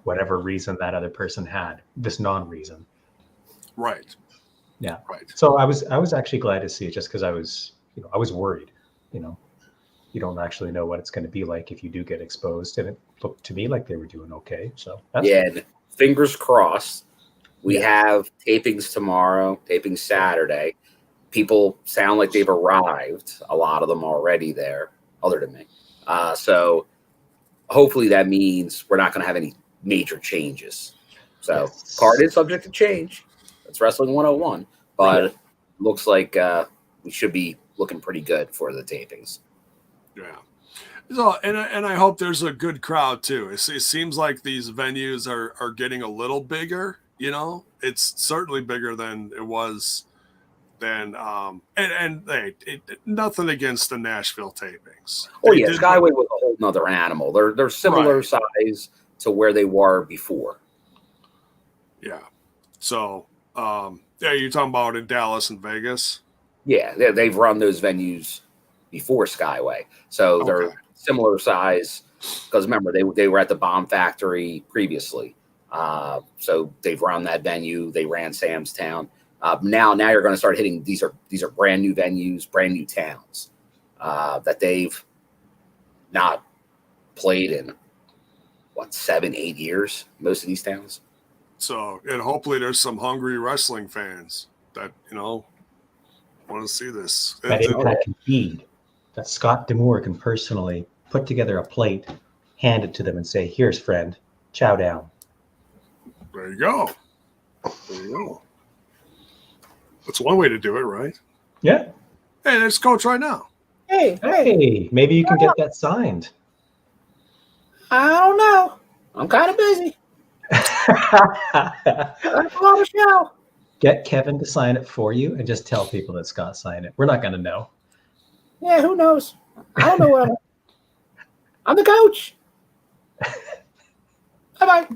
whatever reason that other person had, this non-reason. Right. Yeah. Right. So I was actually glad to see it, just because I was worried. You don't actually know what it's going to be like if you do get exposed, and it looked to me like they were doing okay. So that's good. Fingers crossed. We have tapings tomorrow, tapings Saturday. People sound like they've arrived. A lot of them already there, other than me. So hopefully that means we're not going to have any major changes. So card is subject to change. That's Wrestling 101. But it looks like we should be looking pretty good for the tapings. Yeah. So, and I hope there's a good crowd too. It seems like these venues are getting a little bigger. It's certainly bigger than it was then. And nothing against the Nashville tapings. Oh yeah, Skyway was a whole nother animal. They're similar size to where they were before. Yeah. So you're talking about in Dallas and Vegas. Yeah, they've run those venues before Skyway, so they're similar size. Because remember, they were at the Bomb Factory previously, so they've run that venue. They ran Sam's Town. Now you're going to start hitting. These are brand new venues, brand new towns that they've not played in 7-8 years. Most of these towns. So, and hopefully there's some hungry wrestling fans that want to see this. That Impact can feed. That Scott D'Amour can personally put together a plate, hand it to them, and say, "Here's friend, chow down." There you go. That's one way to do it, right? Yeah. Hey, there's Coach right now. Hey, maybe you can get that signed. I don't know. I'm kind of busy. I'm on a show. Get Kevin to sign it for you and just tell people that Scott signed it. We're not going to know. Yeah, who knows? I don't know what I'm the coach. Bye-bye.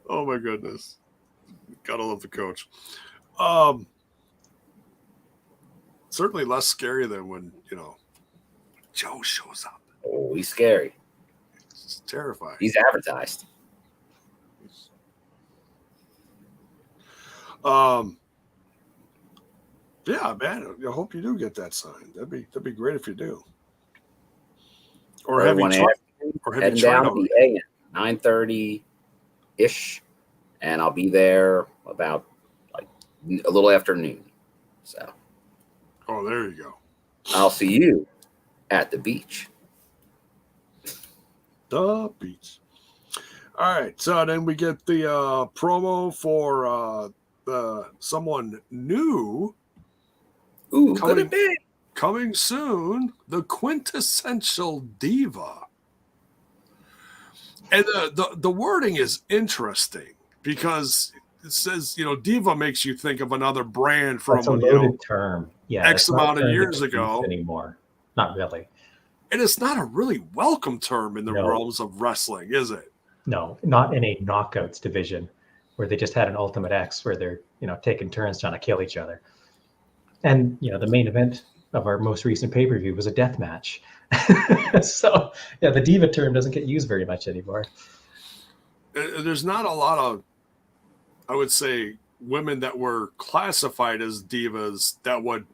Oh my goodness. Gotta love the coach. Certainly less scary than when, Joe shows up. Oh, he's scary. It's terrifying. He's advertised. Yeah, man. I hope you do get that signed. That'd be great if you do. Or have you heading down to the 9:30 ish, and I'll be there about a little after noon. So. Oh, there you go. I'll see you at the beach. The beach. All right. So then we get the promo for someone new. Ooh, could it be? Coming soon, the quintessential diva. And the wording is interesting because it says, diva makes you think of another brand from a loaded term. Yeah, X amount of years ago. Anymore. Not really. And it's not a really welcome term in the realms of wrestling, is it? No, not in a knockouts division where they just had an Ultimate X where they're, taking turns trying to kill each other. And, the main event of our most recent pay-per-view was a death match. So, yeah, the diva term doesn't get used very much anymore. There's not a lot of, I would say, women that were classified as divas that would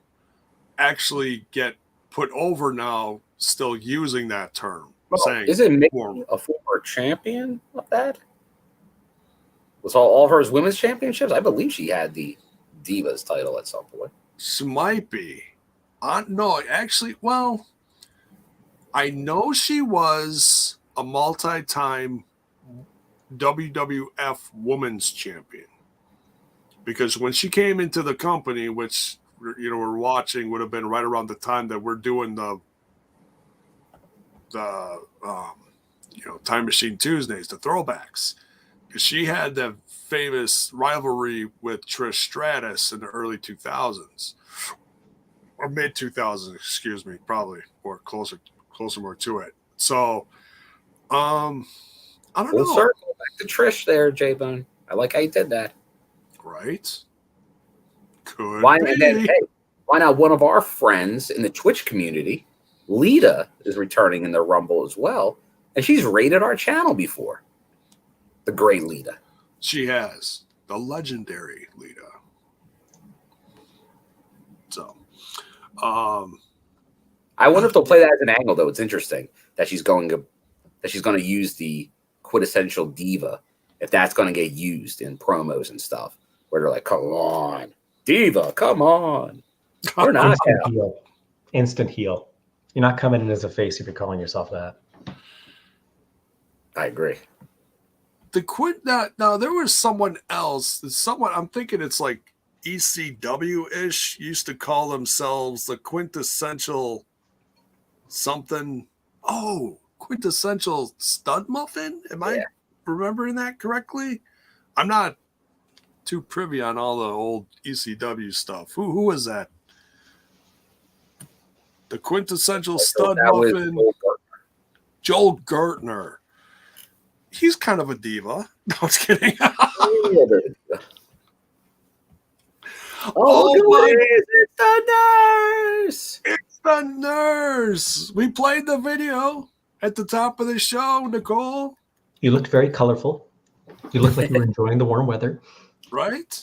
actually get put over now still using that term. Well, isn't Mickey a former champion of that? Was all of hers women's championships? I believe she had the Divas title at some point. She might be. No, actually, well, I know she was a multi-time WWF Women's Champion. Because when she came into the company, which, we're watching, would have been right around the time that we're doing the Time Machine Tuesdays, the throwbacks. She had the famous rivalry with Trish Stratus in the early 2000s. Or mid 2000s, excuse me, probably, or closer more to it. So, I don't know. Circle back to Trish there, J-Bone. I like how you did that. Right? Could Why, be. and then, hey, why not one of our friends in the Twitch community, Lita, is returning in the Rumble as well, and she's rated our channel before. The great Lita. She has. The legendary Lita. So, I wonder if they'll play that as an angle, though. It's interesting that she's going to use the quintessential diva, if that's going to get used in promos and stuff, where they're like, "Come on, diva, come on." We're not Instant heel. You're not coming in as a face if you're calling yourself that. I agree. Now there was someone else. I'm thinking it's like ECW-ish used to call themselves the quintessential something. Oh, quintessential stud muffin? Am I remembering that correctly? I'm not too privy on all the old ECW stuff. Who was that? The quintessential stud muffin. Joel Gertner. He's kind of a diva. No, I was kidding. It's the nurse. It's the nurse. We played the video at the top of the show, Nicole. You looked very colorful. You looked like you were enjoying the warm weather. Right?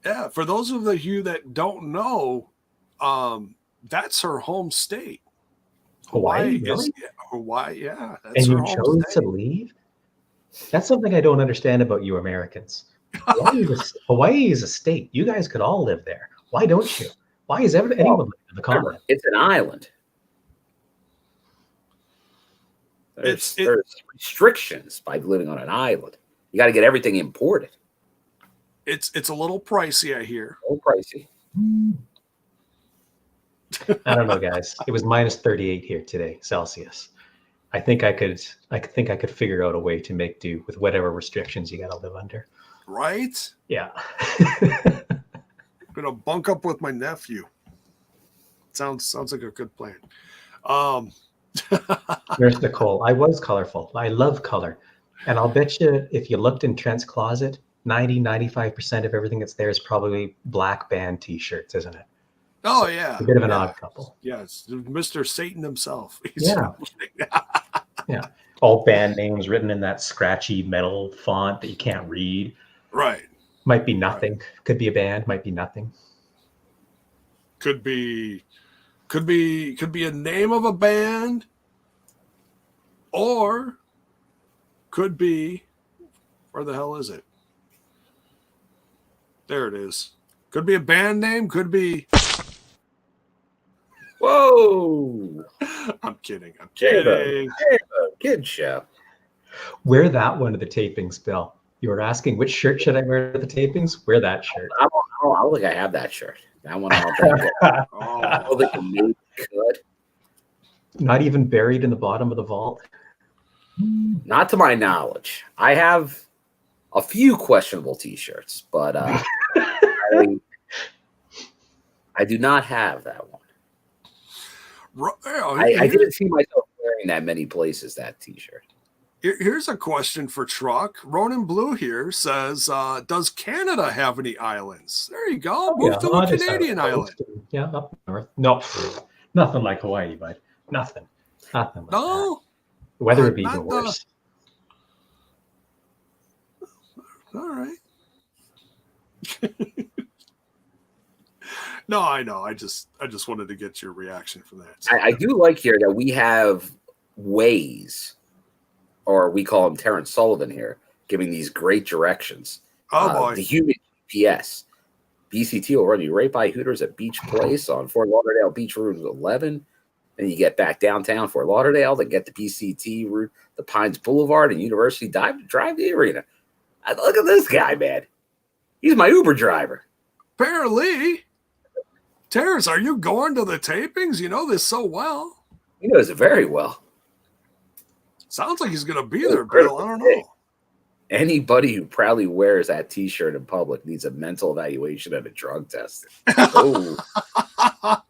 Yeah. For those of you that don't know, that's her home state. Hawaii, really? Hawaii, yeah. And you chose to leave? That's something I don't understand about you Americans. Hawaii is a state. You guys could all live there. Why don't you? Why is anyone living in the continent? It's an island. There's restrictions by living on an island. You got to get everything imported. It's a little pricey, I hear. A little pricey. I don't know, guys. It was minus 38 here today, Celsius. I think I could figure out a way to make do with whatever restrictions you got to live under. Right? Yeah. I'm gonna bunk up with my nephew. Sounds like a good plan. Nurse Nicole, I was colorful. I love color. And I'll bet you if you looked in Trent's closet, 95% of everything that's there is probably black band t-shirts, isn't it? Oh, yeah. A bit of an odd couple. Yes. Mr. Satan himself. Yeah. All band names written in that scratchy metal font that you can't read. Right. Might be nothing. Right. Could be a band. Might be nothing. Could be a name of a band, or could be, where the hell is it? There it is. Could be a band name. Could be. Whoa! I'm kidding. Kid show. Wear that one to the tapings, Bill. You were asking which shirt should I wear to the tapings? Wear that shirt. I don't think I have that shirt. That one I'll take it. I don't think you could. Not even buried in the bottom of the vault? Not to my knowledge. I have a few questionable t-shirts, but I do not have that one. I didn't see myself wearing that many places, that t-shirt. Here's a question for Truck. Ronan Blue here says, does Canada have any islands? There you go. Move to a Canadian island. Yeah, up north. No, nothing like Hawaii, bud. Nothing like that. The weather would be even worse. All right. No, I know. I just wanted to get your reaction from that. So. I do like here that we have ways, or we call him Terrence Sullivan here, giving these great directions. Oh, boy. The human GPS. BCT will run you right by Hooters at Beach Place on Fort Lauderdale Beach Route 11. Then you get back downtown Fort Lauderdale to get the BCT route, the Pines Boulevard and University drive the arena. Look at this guy, man. He's my Uber driver. Apparently. Terrence, are you going to the tapings? You know this so well. He knows it very well. Sounds like he's going to be there, Bill. I don't know. Anybody who proudly wears that T-shirt in public needs a mental evaluation and a drug test. Oh,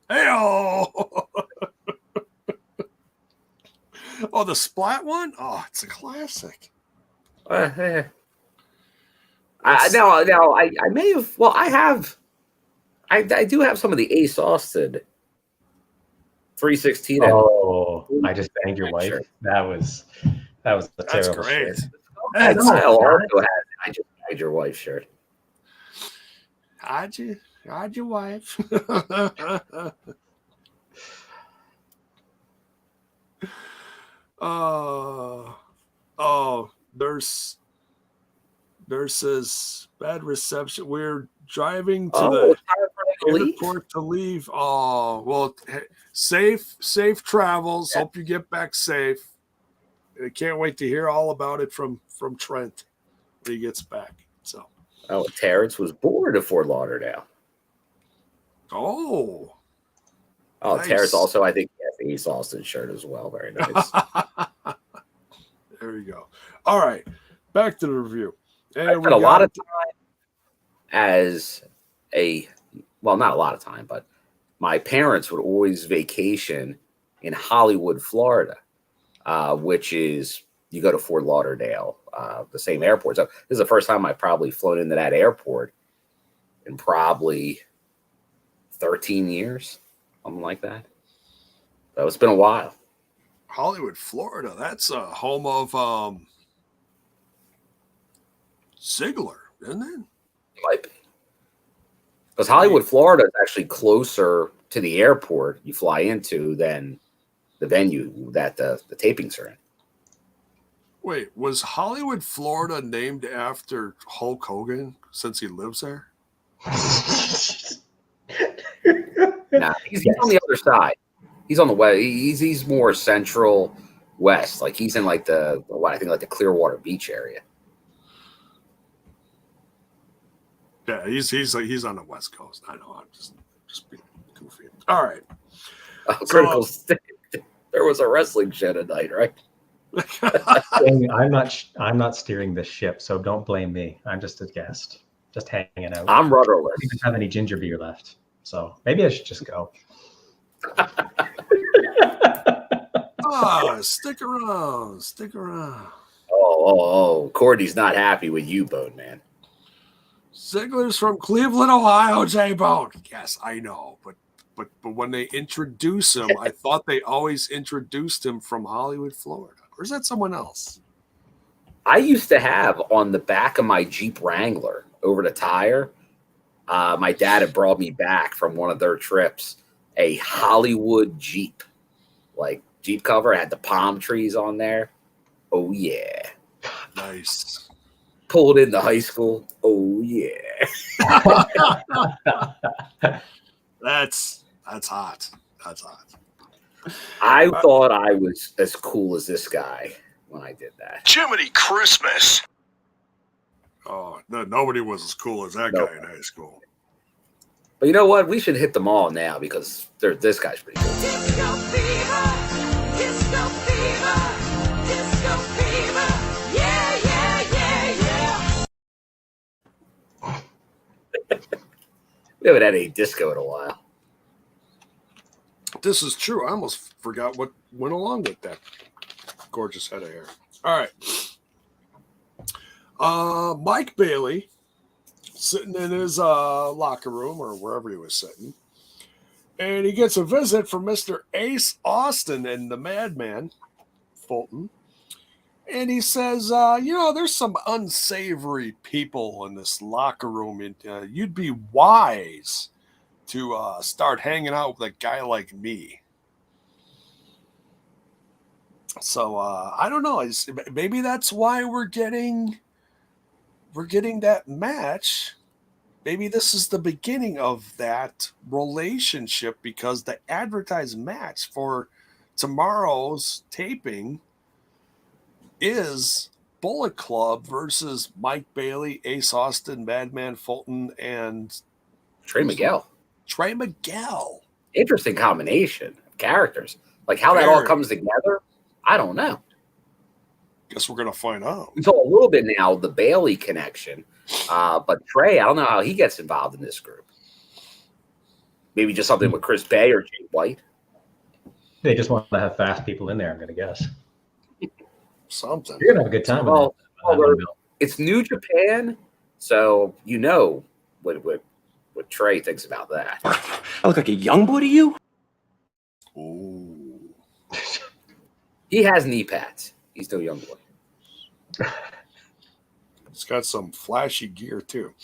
Hey-oh. Oh, the Splat one? Oh, it's a classic. I may have. Well, I have. I do have some of the Ace Austin 316. Oh, I just banged your wife. That was a terrible great. shit. I also have I just banged your wife shirt. How'd your wife? Nurses, bad reception. We're driving to the airport to leave. Oh, well, safe travels. Hope you get back safe. I can't wait to hear all about it from Trent when he gets back. So, Terrence was born in Fort Lauderdale. Oh, nice. Terrence also, I think, has the East Austin shirt as well. Very nice. There you go. All right, back to the review. And I spent a lot of time not a lot of time, but my parents would always vacation in Hollywood, Florida, which is, you go to Fort Lauderdale, the same airport. So this is the first time I've probably flown into that airport in probably 13 years, something like that. So it's been a while. Hollywood, Florida. That's a home of Ziggler, isn't it? Might be. Because Hollywood, Florida is actually closer to the airport you fly into than the venue that the tapings are in. Wait, was Hollywood, Florida named after Hulk Hogan since he lives there? Nah, he's on the other side. He's on the west. He's more central west. Like he's in like the Clearwater Beach area. Yeah, he's on the West Coast. I know. I'm just being goofy. All right. Critical State. There was a wrestling show tonight, right? I'm not steering this ship, so don't blame me. I'm just a guest, just hanging out. I'm rudderless. I don't even have any ginger beer left, so maybe I should just go. Stick around. Oh, Courtney's not happy with you, Bone Man. Ziggler's from Cleveland, Ohio, J-Bone. Yes, I know, but when they introduce him, I thought they always introduced him from Hollywood, Florida. Or is that someone else? I used to have on the back of my Jeep Wrangler over the tire, my dad had brought me back from one of their trips, a Hollywood Jeep. Like Jeep cover had the palm trees on there. Oh, yeah. Nice. Pulled into high school. Oh, yeah. That's hot. That's hot. I thought I was as cool as this guy when I did that. Jiminy Christmas. Oh, no, nobody was as cool as that guy in high school. But you know what? We should hit them all now because this guy's pretty cool. Disco fever, disco fever, disco fever. Yeah, yeah, yeah, yeah. We haven't had any disco in a while. This is true. I almost forgot what went along with that gorgeous head of hair. All right. Mike Bailey, sitting in his locker room or wherever he was sitting, and he gets a visit from Mr. Ace Austin and the Madman, Fulton. And he says, there's some unsavory people in this locker room. And, you'd be wise to start hanging out with a guy like me. So I don't know. Maybe that's why we're getting that match. Maybe this is the beginning of that relationship because the advertised match for tomorrow's taping is Bullet Club versus Mike Bailey, Ace Austin, Madman Fulton, and Trey Miguel. Interesting combination of characters. Like how that all comes together, I don't know. Guess we're gonna find out. We saw a little bit now the Bailey connection, but Trey, I don't know how he gets involved in this group. Maybe just something with Chris Bay or Jay White. They just want to have fast people in there, I'm going to guess. Something. You're going to have a good time with that. It's New Japan, so you know what Trey thinks about that. I look like a young boy to you? Ooh. He has knee pads. He's still a young boy. It's got some flashy gear, too.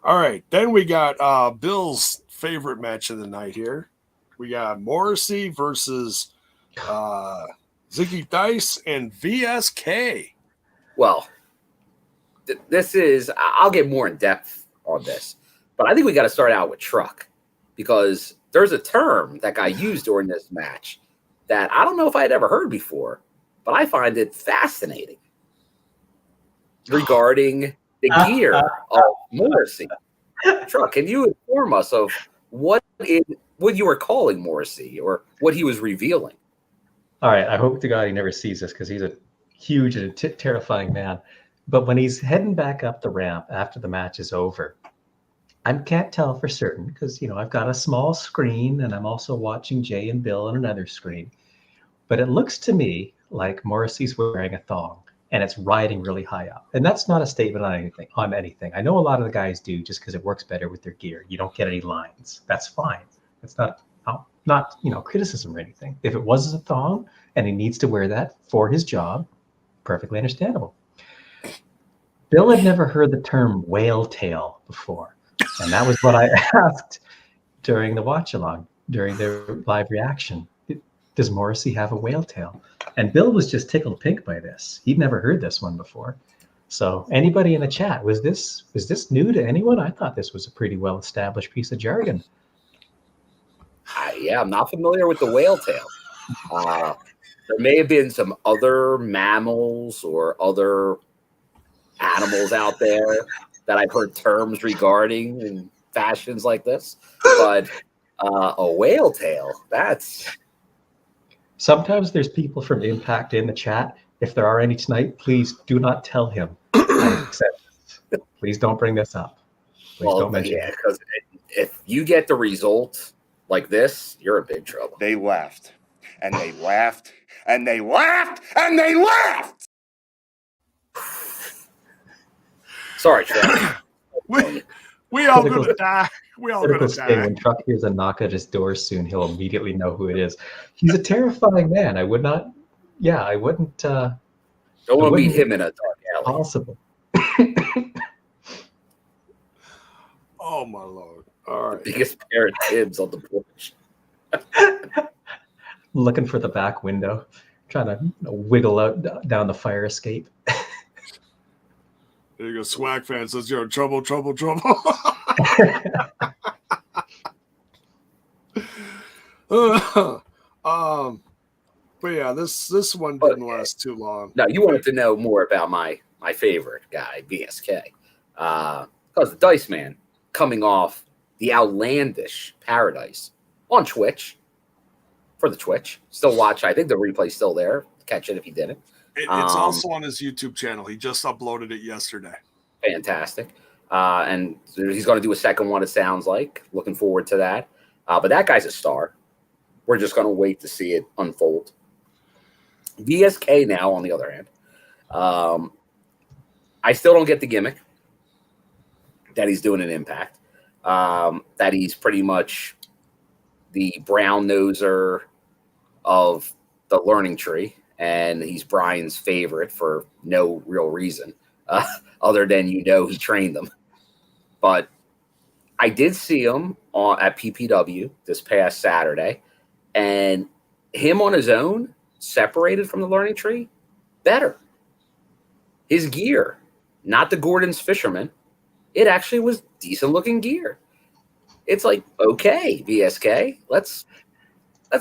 All right. Then we got Bill's favorite match of the night here. We got Morrissey versus Zicky Dice and VSK. Well, this is, I'll get more in depth on this, but I think we got to start out with truck, because there's a term that got used during this match that I don't know if I had ever heard before, but I find it fascinating regarding the gear of Morrissey. Truck, can you inform us of what you were calling Morrissey or what he was revealing? All right. I hope to God he never sees this, because he's a huge and terrifying man. But when he's heading back up the ramp after the match is over, I can't tell for certain because, I've got a small screen and I'm also watching Jay and Bill on another screen. But it looks to me like Morrissey's wearing a thong and it's riding really high up. And that's not a statement on anything. I know a lot of the guys do just because it works better with their gear. You don't get any lines. That's fine. It's not criticism or anything. If it was a thong and he needs to wear that for his job, perfectly understandable. Bill had never heard the term whale tail before. And that was what I asked during the watch along, during their live reaction. Does Morrissey have a whale tail? And Bill was just tickled pink by this. He'd never heard this one before. So anybody in the chat, was this new to anyone? I thought this was a pretty well-established piece of jargon. Yeah, I'm not familiar with the whale tail. There may have been some other mammals or other animals out there that I've heard terms regarding in fashions like this, but a whale tail, that's... Sometimes there's people from Impact in the chat. If there are any tonight, please do not tell him. Please don't bring this up. Please don't mention it. Because if you get the result like this, you're in big trouble. They laughed, and they laughed, and they laughed, and they laughed! Sorry, Trey. we all gonna die. We all gonna die. When Truck hears a knock at his door soon, he'll immediately know who it is. He's a terrifying man. I wouldn't. Don't want to meet him in a dark alley. Possible. Oh my Lord! All right. Biggest pair of Tibbs on the porch. Looking for the back window, trying to wiggle out down the fire escape. There you go. Swag fan says you're in trouble. But yeah, this one didn't last too long. No, you wanted to know more about my favorite guy, BSK. Because the Dice Man coming off the Outlandish Paradise on Twitch, for the Twitch. Still watch. I think the replay's still there. Catch it if you didn't. It's also on his YouTube channel. He just uploaded it yesterday. Fantastic. And he's going to do a second one, it sounds like. Looking forward to that. But that guy's a star. We're just going to wait to see it unfold. VSK now, on the other hand. I still don't get the gimmick that he's doing an Impact. That he's pretty much the brown noser of the learning tree. And he's Brian's favorite for no real reason, other than he trained them. But I did see him at PPW this past Saturday, and him on his own, separated from the learning tree, better. His gear, not the Gordon's Fisherman, it actually was decent-looking gear. It's like, okay, VSK, let's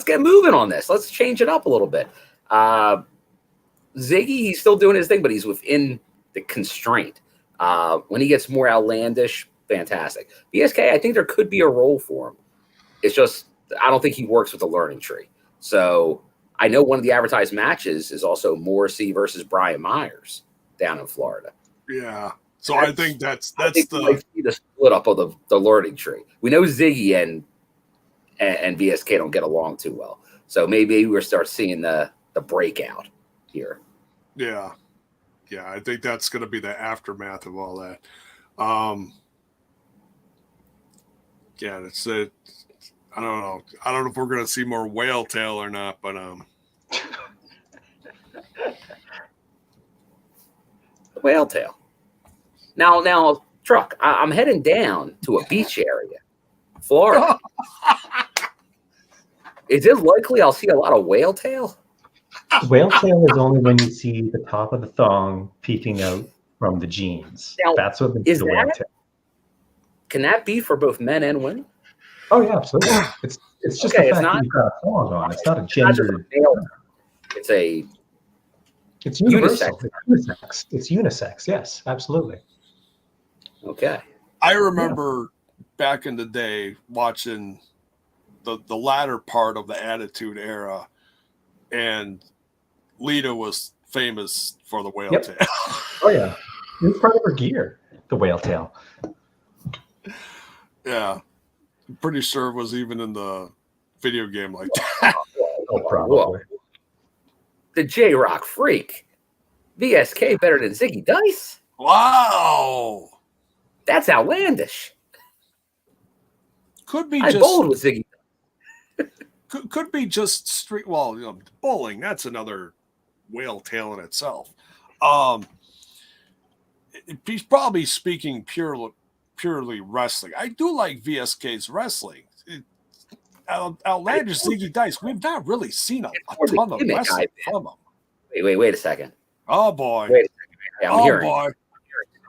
get moving on this. Let's change it up a little bit. Ziggy, he's still doing his thing, but he's within the constraint. When he gets more outlandish, fantastic. BSK, I think there could be a role for him. It's just, I don't think he works with the learning tree. So I know one of the advertised matches is also Morrissey versus Brian Myers down in Florida. Yeah. So I think that's the split up of the learning tree. We know Ziggy and VSK don't get along too well. So maybe we'll start seeing the breakout here. Yeah. Yeah, I think that's going to be the aftermath of all that. Yeah, it's I don't know. I don't know if we're going to see more whale tail or not, but whale tail. Now, Truck, I'm heading down to a beach area, Florida. Is it likely I'll see a lot of whale tail? Whale tail is only when you see the top of the thong peeking out from the jeans. Now, that's what makes the whale tail. Can that be for both men and women? Oh yeah, absolutely. It's just the fact that you've got a thong on. It's not a gender. It's a. It's universal. Unisex. It's unisex. Yes, absolutely. Okay. I remember back in the day watching the latter part of the Attitude Era, and Lita was famous for the whale tail. Oh yeah, it was part of her gear, the whale tail. Yeah, I'm pretty sure it was even in the video game like that. Oh, probably. The J-Rock freak. VSK better than Ziggy Dice? Wow. That's outlandish. Could be I just bowled with Ziggy. could be just street. Well, bowling. That's another whale tail in itself. He's probably speaking purely wrestling. I do like VSK's wrestling. Outlandish Ziggy Dice. We've not really seen a ton of wrestling from him. Wait a second. Oh boy. Wait a second. Yeah, I'm hearing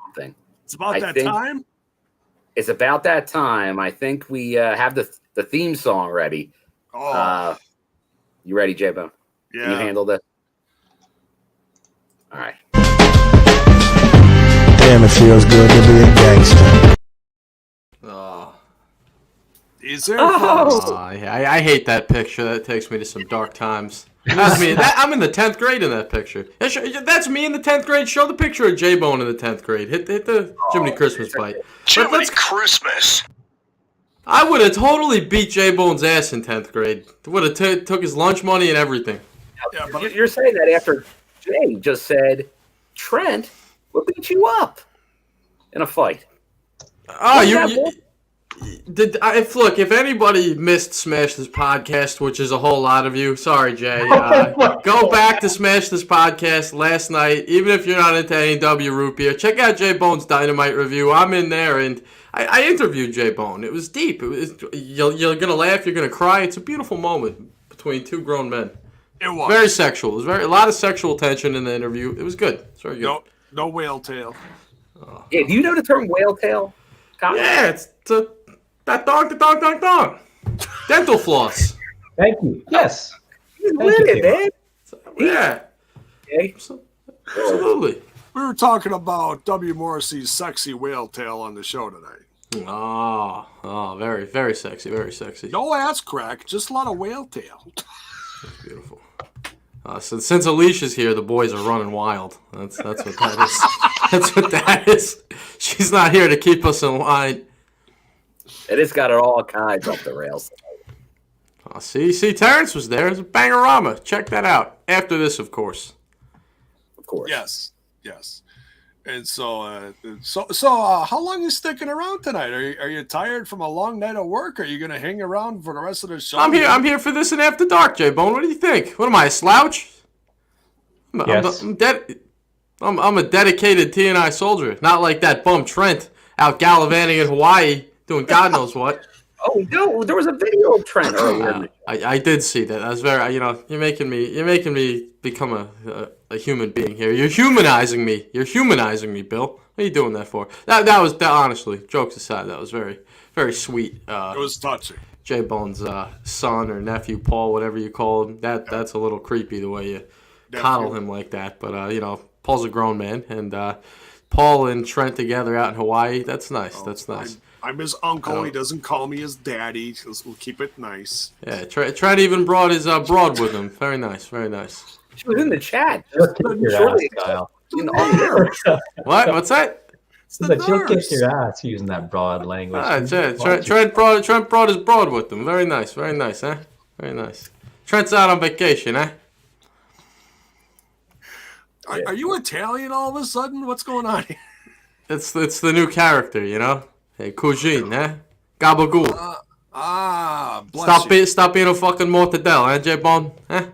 something. It's about that time. It's about that time. I think we have the theme song ready. Oh. You ready, J-Bone? Yeah. Can you handle this? All right. Damn, it feels good to be a gangster. Oh. Is there? I hate that picture. That takes me to some dark times. That's me. I'm in the 10th grade in that picture. That's me in the 10th grade. Show the picture of J-Bone in the 10th grade. Hit the Jiminy Christmas bite. Jiminy Christmas. I would have totally beat J-Bone's ass in 10th grade. Would have took his lunch money and everything. Yeah, but you're saying that after Jay just said Trent will beat you up in a fight. Oh, look, if anybody missed Smash This Podcast, which is a whole lot of you, sorry, Jay. Go back to Smash This Podcast last night. Even if you're not into AEW root beer, check out J-Bone's Dynamite review. I'm in there, and I interviewed J-Bone. It was deep. You're going to laugh, you're going to cry. It's a beautiful moment between two grown men. It was. Very sexual. It was a lot of sexual tension in the interview. It was good. It's very good. No whale tail. Yeah, do you know the term whale tail? Yeah, it's that dong. Dental floss. Thank you. Yes. He's with it, man. Yeah. Okay. Absolutely. We were talking about W. Morrissey's sexy whale tail on the show tonight. Oh, very, very sexy, very sexy. No ass crack, just a lot of whale tail. That's beautiful. So since Alicia's here, the boys are running wild. That's what that is. That's what that is. She's not here to keep us in line. It has got it all kinds off the rails. See, Terrence was there. It's a bangorama. Check that out. After this, of course. Of course. Yes. And so how long are you sticking around tonight? Are you tired from a long night of work? Are you going to hang around for the rest of the show? I'm here for this and After Dark, J-Bone. What do you think? What am I, a slouch? Yes. I'm a dedicated TNI soldier. Not like that bum Trent out gallivanting in Hawaii doing God knows what. Oh no, there was a video of Trent earlier. I did see that. I was very, you're making me become a human being here. You're humanizing me. Bill. What are you doing that for? That was honestly, jokes aside, that was very, very sweet. It was touching. J-Bone's son or nephew, Paul, whatever you call him. That's a little creepy the way you coddle him like that. But Paul's a grown man, and Paul and Trent together out in Hawaii. That's nice. That's nice. I'm his uncle. Oh. He doesn't call me his daddy. We'll keep it nice. Yeah, Trent even brought his broad with him. Very nice, very nice. She was in the chat. Just kick your ass, Kyle. What's that? But you'll kick your ass using that broad language. Trent brought his broad with him. Very nice, eh? Very nice. Trent's out on vacation, eh? Are you Italian all of a sudden? What's going on here? It's the new character, you know? Hey, cuisine, eh? Gabagool. Bless you. Stop being a fucking mortadella, eh, J-Bone? Eh?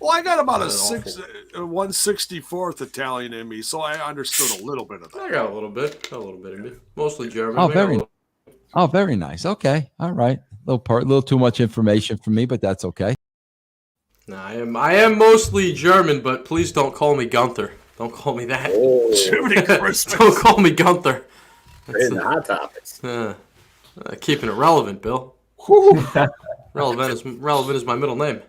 Well, I got about a 1/64th Italian in me, so I understood a little bit of that. I got a little bit in me. Mostly German. Very nice. Okay, all right. Little too much information for me, but that's okay. No, I am mostly German, but please don't call me Gunther. Don't call me that. Jiminy Christmas. Don't call me Gunther. In the Hot Topics. Keeping it relevant, Bill. Relevant is my middle name.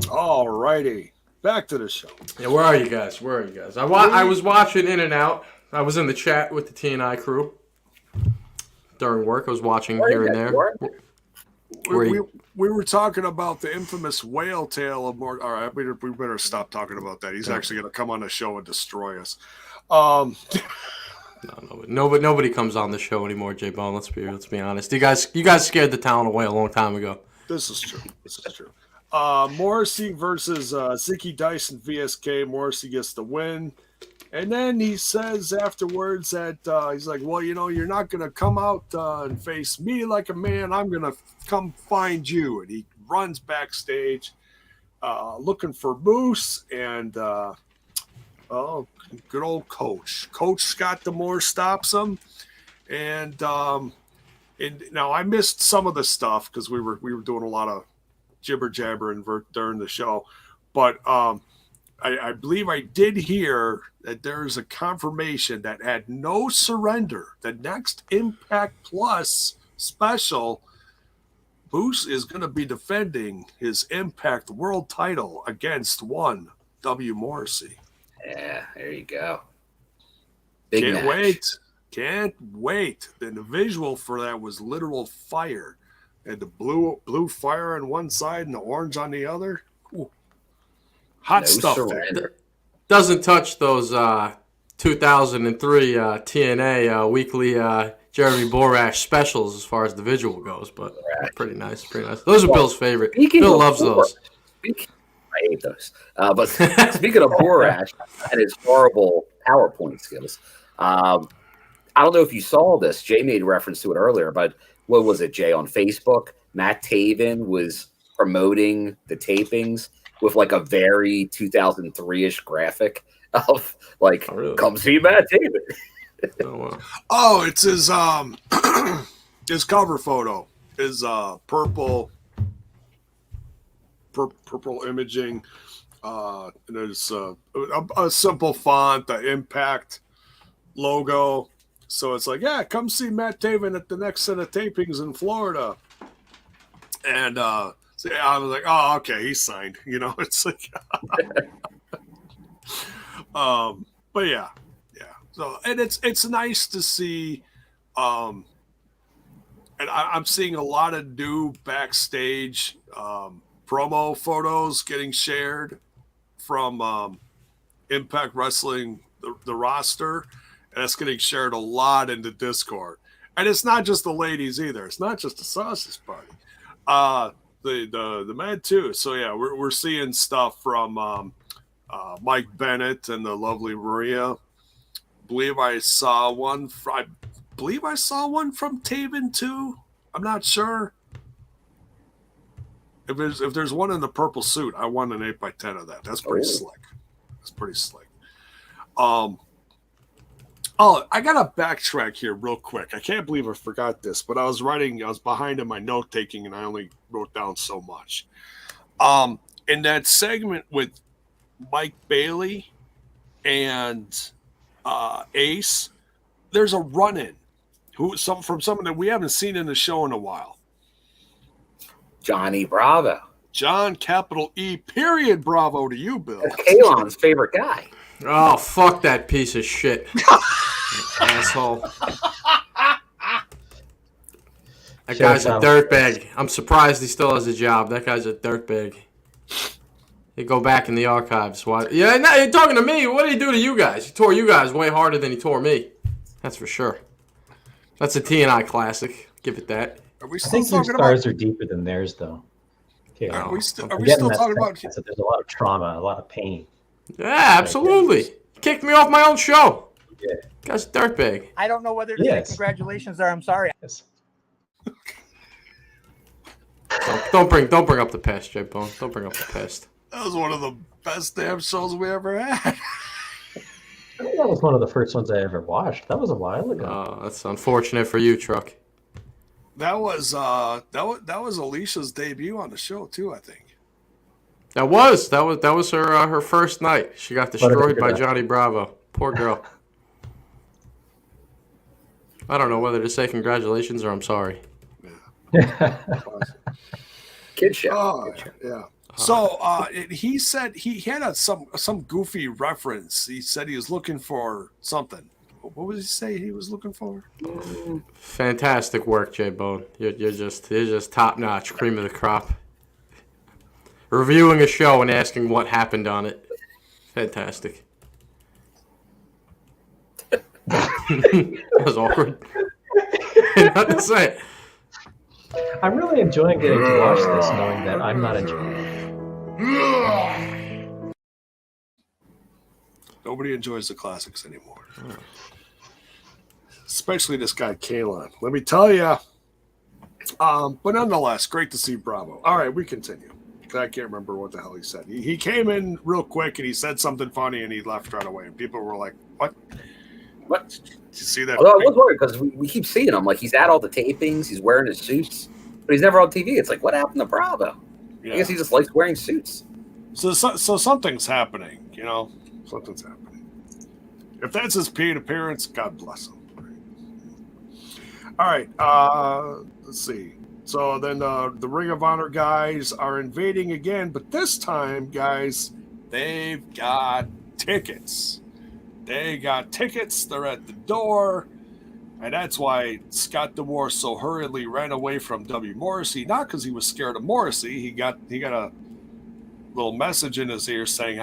All righty. Back to the show. Yeah, where are you guys? I was watching In and Out. I was in the chat with the TNI crew during work. I was watching here and there. We were talking about the infamous whale tail of more. All right, we better stop talking about that. He's actually going to come on the show and destroy us. Nobody comes on the show anymore, J-Bone. Let's be honest. You guys scared the town away a long time ago. This is true. Morrissey versus Zicky, Dyson, VSK. Morrissey gets the win. And then he says afterwards that he's like, well, you're not going to come out and face me like a man. I'm going to come find you. And he runs backstage looking for Moose and good old Coach. Coach Scott D'Amore stops him. And now I missed some of the stuff because we were doing a lot of jibber jabber during the show. But I believe I did hear that there's a confirmation that had no surrender. The next Impact Plus special, Moose is going to be defending his Impact World title against one W. Morrissey. Yeah, there you go. Can't wait. And the visual for that was literal fire. And the blue fire on one side and the orange on the other. Ooh. Hot stuff there. Doesn't touch those 2003 TNA weekly Jeremy Borash specials as far as the visual goes, but pretty nice. Those are Bill's favorite. Bill loves those. I hate those. But speaking of Borash and his horrible PowerPoint skills, I don't know if you saw this. Jay made reference to it earlier, but what was it, Jay, on Facebook? Matt Taven was promoting the tapings with like a very 2003-ish graphic of like, come see Matt Taven. Oh, it's his his cover photo is purple imaging. And there's a simple font, the Impact logo. So it's like, yeah, come see Matt Taven at the next set of tapings in Florida. And so I was like, oh, okay, he's signed. It's like, but yeah. So, and it's nice to see, and I'm seeing a lot of new backstage promo photos getting shared from Impact Wrestling, the roster. And it's getting shared a lot in the Discord. And it's not just the ladies either. It's not just the sausage party. The men too. So yeah, we're seeing stuff from Mike Bennett and the lovely Maria. I saw one from Taven too. I'm not sure. If there's one in the purple suit, I want an 8x10 of that. That's pretty slick. Oh, I got to backtrack here real quick. I can't believe I forgot this, but I was behind in my note taking and I only wrote down so much. In that segment with Mike Bailey and Ace, there's a run-in from someone that we haven't seen in the show in a while. Johnny Bravo. John capital E period Bravo to you, Bill. Kalon's favorite guy. Oh, fuck that piece of shit. Asshole. That guy's a dirtbag. I'm surprised he still has a job. That guy's a dirtbag. He go back in the archives. What? Yeah, no, you're talking to me. What did he do to you guys? He tore you guys way harder than he tore me. That's for sure. That's a TNI classic. Give it that. Are we I still think your talking scars about? are deeper than theirs, though. Okay, Are we still I'm getting talking that about? sense that there's a lot of trauma, a lot of pain. Yeah, absolutely. He kicked me off my own show. Yeah. Guy's a dirtbag. I don't know whether to say congratulations or I'm sorry. Yes. Don't bring up the past, J Bone. Don't bring up the past. That was one of the best damn shows we ever had. I think that was one of the first ones I ever watched. That was a while ago. Oh, that's unfortunate for you, Truck. That was Alicia's debut on the show too, I think. That was her first night. She got destroyed by Johnny Bravo. Poor girl. I don't know whether to say congratulations or I'm sorry. Kid show. Oh, yeah. So he said he had some goofy reference. He said he was looking for something. What was he say he was looking for? Fantastic work, J Bone. You're just top notch, cream of the crop. Reviewing a show and asking what happened on it. Fantastic. That was awkward. Not to say. I'm really enjoying getting to watch this, knowing that I'm not enjoying it. Nobody enjoys the classics anymore. Especially this guy, Kaleb. Let me tell you. But nonetheless, great to see Bravo. All right, we continue. I can't remember what the hell he said. He came in real quick and he said something funny and he left right away. And people were like, what? What? Did you see that? Although I was worried because we keep seeing him. Like, he's at all the tapings. He's wearing his suits. But he's never on TV. It's like, what happened to Bravo? Yeah. I guess he just likes wearing suits. So something's happening, you know? Something's happening. If that's his paid appearance, God bless him. All right. Let's see. So then the Ring of Honor guys are invading again, but this time, guys, they've got tickets. They got tickets. They're at the door. And that's why Scott D'Amore so hurriedly ran away from W. Morrissey, not because he was scared of Morrissey. He got a little message in his ear saying,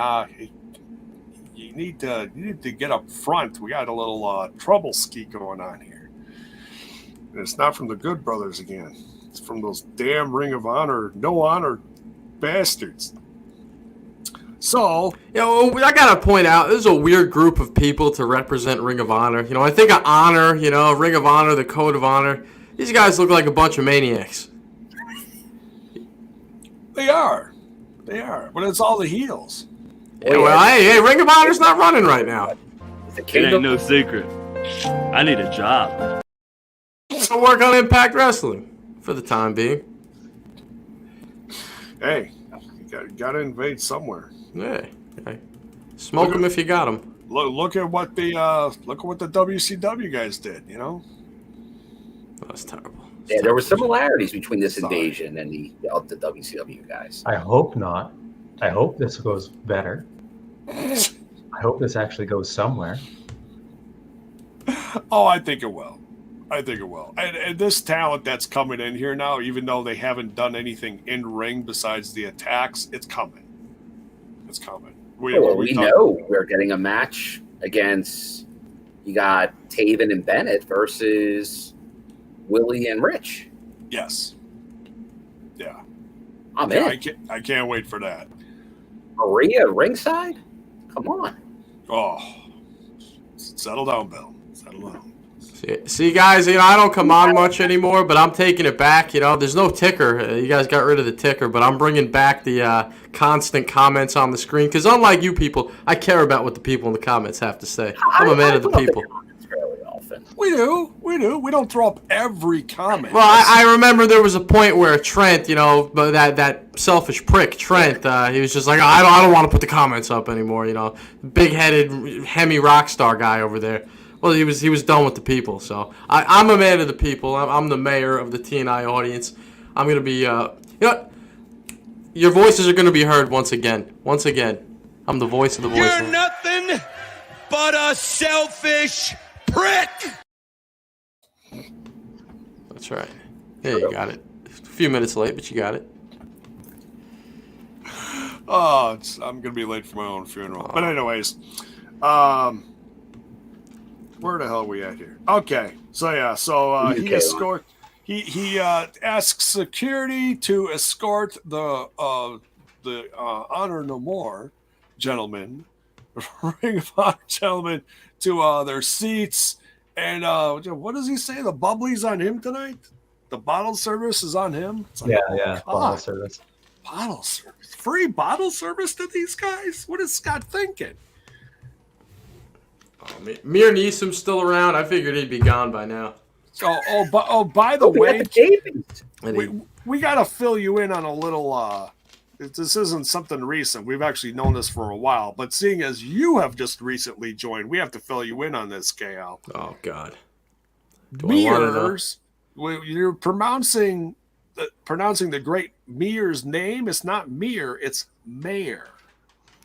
you need to get up front. We got a little trouble ski going on here. And it's not from the Good Brothers again. It's from those damn Ring of Honor, no honor bastards. So, I gotta point out, this is a weird group of people to represent Ring of Honor. I think of honor, Ring of Honor, the Code of Honor. These guys look like a bunch of maniacs. They are, but it's all the heels. Yeah, well, hey, Ring of Honor's not running right now. It ain't no secret. I need a job. So work on Impact Wrestling for the time being. Hey, you gotta invade somewhere. Yeah, smoke them if you got them. Look at what the WCW guys did. That's terrible. Yeah, there were similarities between this invasion and the WCW guys. I hope not. I hope this goes better. I hope this actually goes somewhere. Oh, I think it will. And this talent that's coming in here now, even though they haven't done anything in ring besides the attacks, it's coming. It's coming. We know we're getting a match against, you got Taven and Bennett versus Willie and Rich. Yes. Yeah. I'm in. I can't wait for that. Maria ringside? Come on. Oh. Settle down, Bill. Settle down. See, guys, I don't come on much anymore, but I'm taking it back. There's no ticker. You guys got rid of the ticker, but I'm bringing back the constant comments on the screen because unlike you people, I care about what the people in the comments have to say. I'm a man of the people. We do. We don't throw up every comment. Well, I remember there was a point where Trent, that selfish prick, Trent, he was just like, I don't want to put the comments up anymore, big-headed Hemi rock star guy over there. Well, he was done with the people, so I'm a man of the people. I'm the mayor of the TNI audience. I'm going to be, your voices are going to be heard once again. Once again, I'm the voice of the voiceless. You're nothing but a selfish prick. prick! That's right. Yeah, you got it. A few minutes late, but you got it. Oh, I'm gonna be late for my own funeral. But anyways, where the hell are we at here? Okay, so he escort. He asks security to escort the Honor No More gentlemen, Ring of Honor gentlemen, to their seats. And what does he say? The bubbly's on him tonight. The bottle service is on him. It's like, bottle service. Bottle service. Free bottle service to these guys? What is Scott thinking? Mir Neesum's still around. I figured he'd be gone by now. By the way, we got to fill you in on a little. This isn't something recent. We've actually known this for a while. But seeing as you have just recently joined, we have to fill you in on this, KL. Oh, God. Mears, you're pronouncing the great Mears name. It's not Mir, it's Mayor.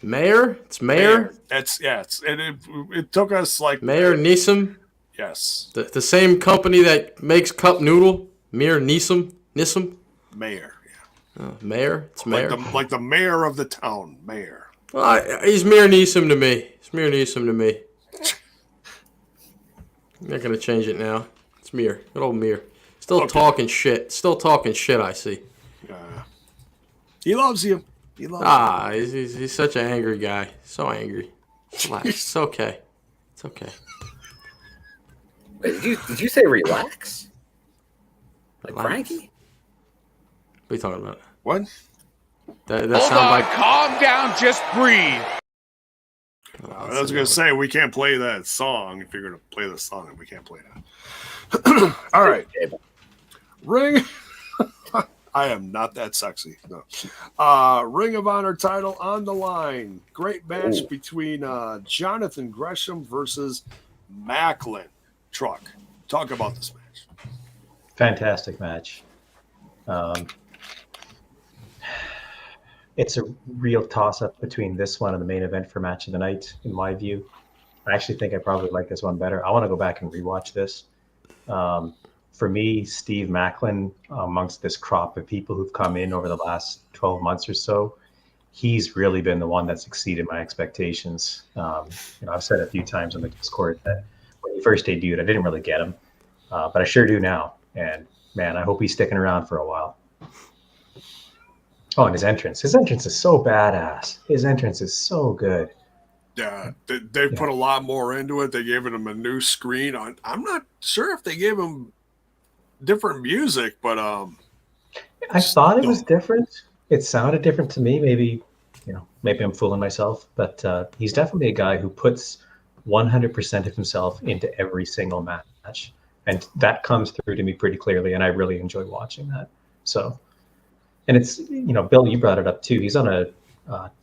Mayor? It's Mayor? It took us like Mayor Neesum? Yes. The same company that makes cup noodle? Mir Neesum? Mayor, yeah. Mayor? It's Mayor. Like the mayor of the town, Mayor. Well, he's Mir Neesum to me. I'm not going to change it now. It's Mir. Good old Mir. Still talking shit. I see. He loves you. He's such an angry guy. So angry. Relax. It's okay. Wait, did you say relax? Like Frankie? What are you talking about? What? That Hold sound on, like calm down, just breathe. I was going to say, we can't play that song. If you're going to play the song, we can't play that. All right. Ring. I am not that sexy. No. Ring of Honor title on the line. Great match between Jonathan Gresham versus Maclin. Truck. Talk about this match. Fantastic match. It's a real toss-up between this one and the main event for match of the night, in my view. I actually think I probably like this one better. I want to go back and rewatch this. For me, Steve Maclin, amongst this crop of people who've come in over the last 12 months or so, he's really been the one that's exceeded my expectations. I've said a few times on the Discord that when he first debuted, I didn't really get him, but I sure do now. And man, I hope he's sticking around for a while. Oh, and his entrance is so badass. His entrance is so good. Yeah, they put a lot more into it. They gave him a new screen. I'm not sure if they gave him different music, but I thought it was different. It sounded different to me. Maybe I'm fooling myself, but he's definitely a guy who puts 100% of himself into every single match, and that comes through to me pretty clearly, and I really enjoy watching that. So, and it's Bill, you brought it up too. He's on a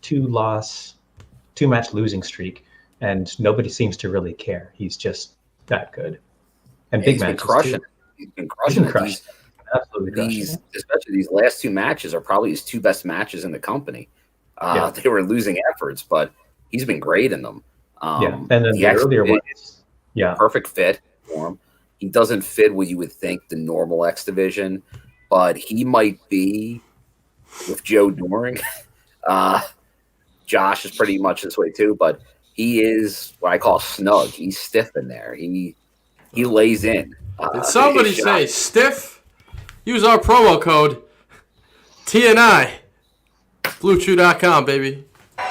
two-match losing streak, and nobody seems to really care. He's just that good. And big matches too. He's been crushing it. Absolutely crushing. Especially these last two matches are probably his two best matches in the company. They were losing efforts, but he's been great in them. And then the earlier ones, perfect fit for him. He doesn't fit what you would think the normal X division, but he might be with Joe Doering. Josh is pretty much this way too, but he is what I call snug. He's stiff in there. He lays in. Did somebody say stiff? Use our promo code TNI. BlueChew.com, baby.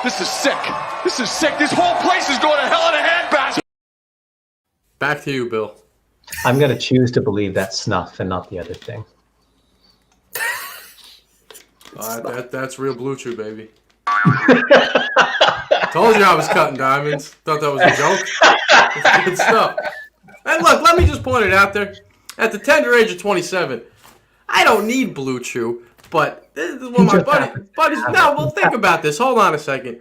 This is sick. This whole place is going to hell in a handbasket. Back to you, Bill. I'm going to choose to believe that's snuff and not the other thing. That's real Blue Chew, baby. Told you I was cutting diamonds. Thought that was a joke. It's good stuff. And look, let me just point it out there. At the tender age of 27, I don't need Blue Chew, but this is one of my buddies. No, well, think about this. Hold on a second.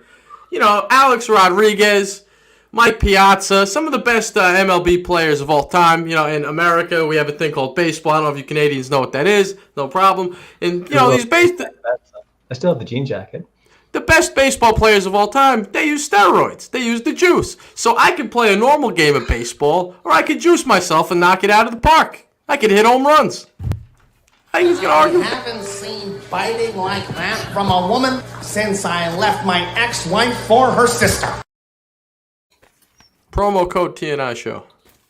Alex Rodriguez, Mike Piazza, some of the best MLB players of all time. In America, we have a thing called baseball. I don't know if you Canadians know what that is. No problem. And, these I still have the jean jacket. The best baseball players of all time, they use steroids. They use the juice. So I could play a normal game of baseball, or I could juice myself and knock it out of the park. I could hit home runs. I think he's going to argue. I haven't seen biting like that from a woman since I left my ex-wife for her sister. Promo code TNI show.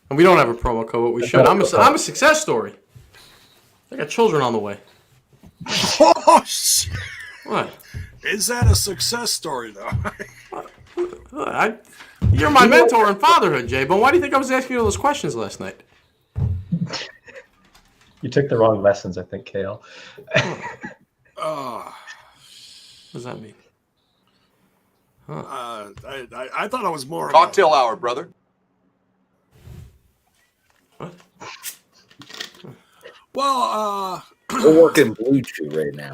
And we don't have a promo code, but we should. I'm a success story. I got children on the way. Oh, shit. What? Is that a success story, though? You're my mentor in fatherhood, Jay, but why do you think I was asking you all those questions last night? You took the wrong lessons, I think, Kale. What does that mean? Huh. I thought I was more Cocktail hour, brother. What? Well, we're working Blue Chew right now.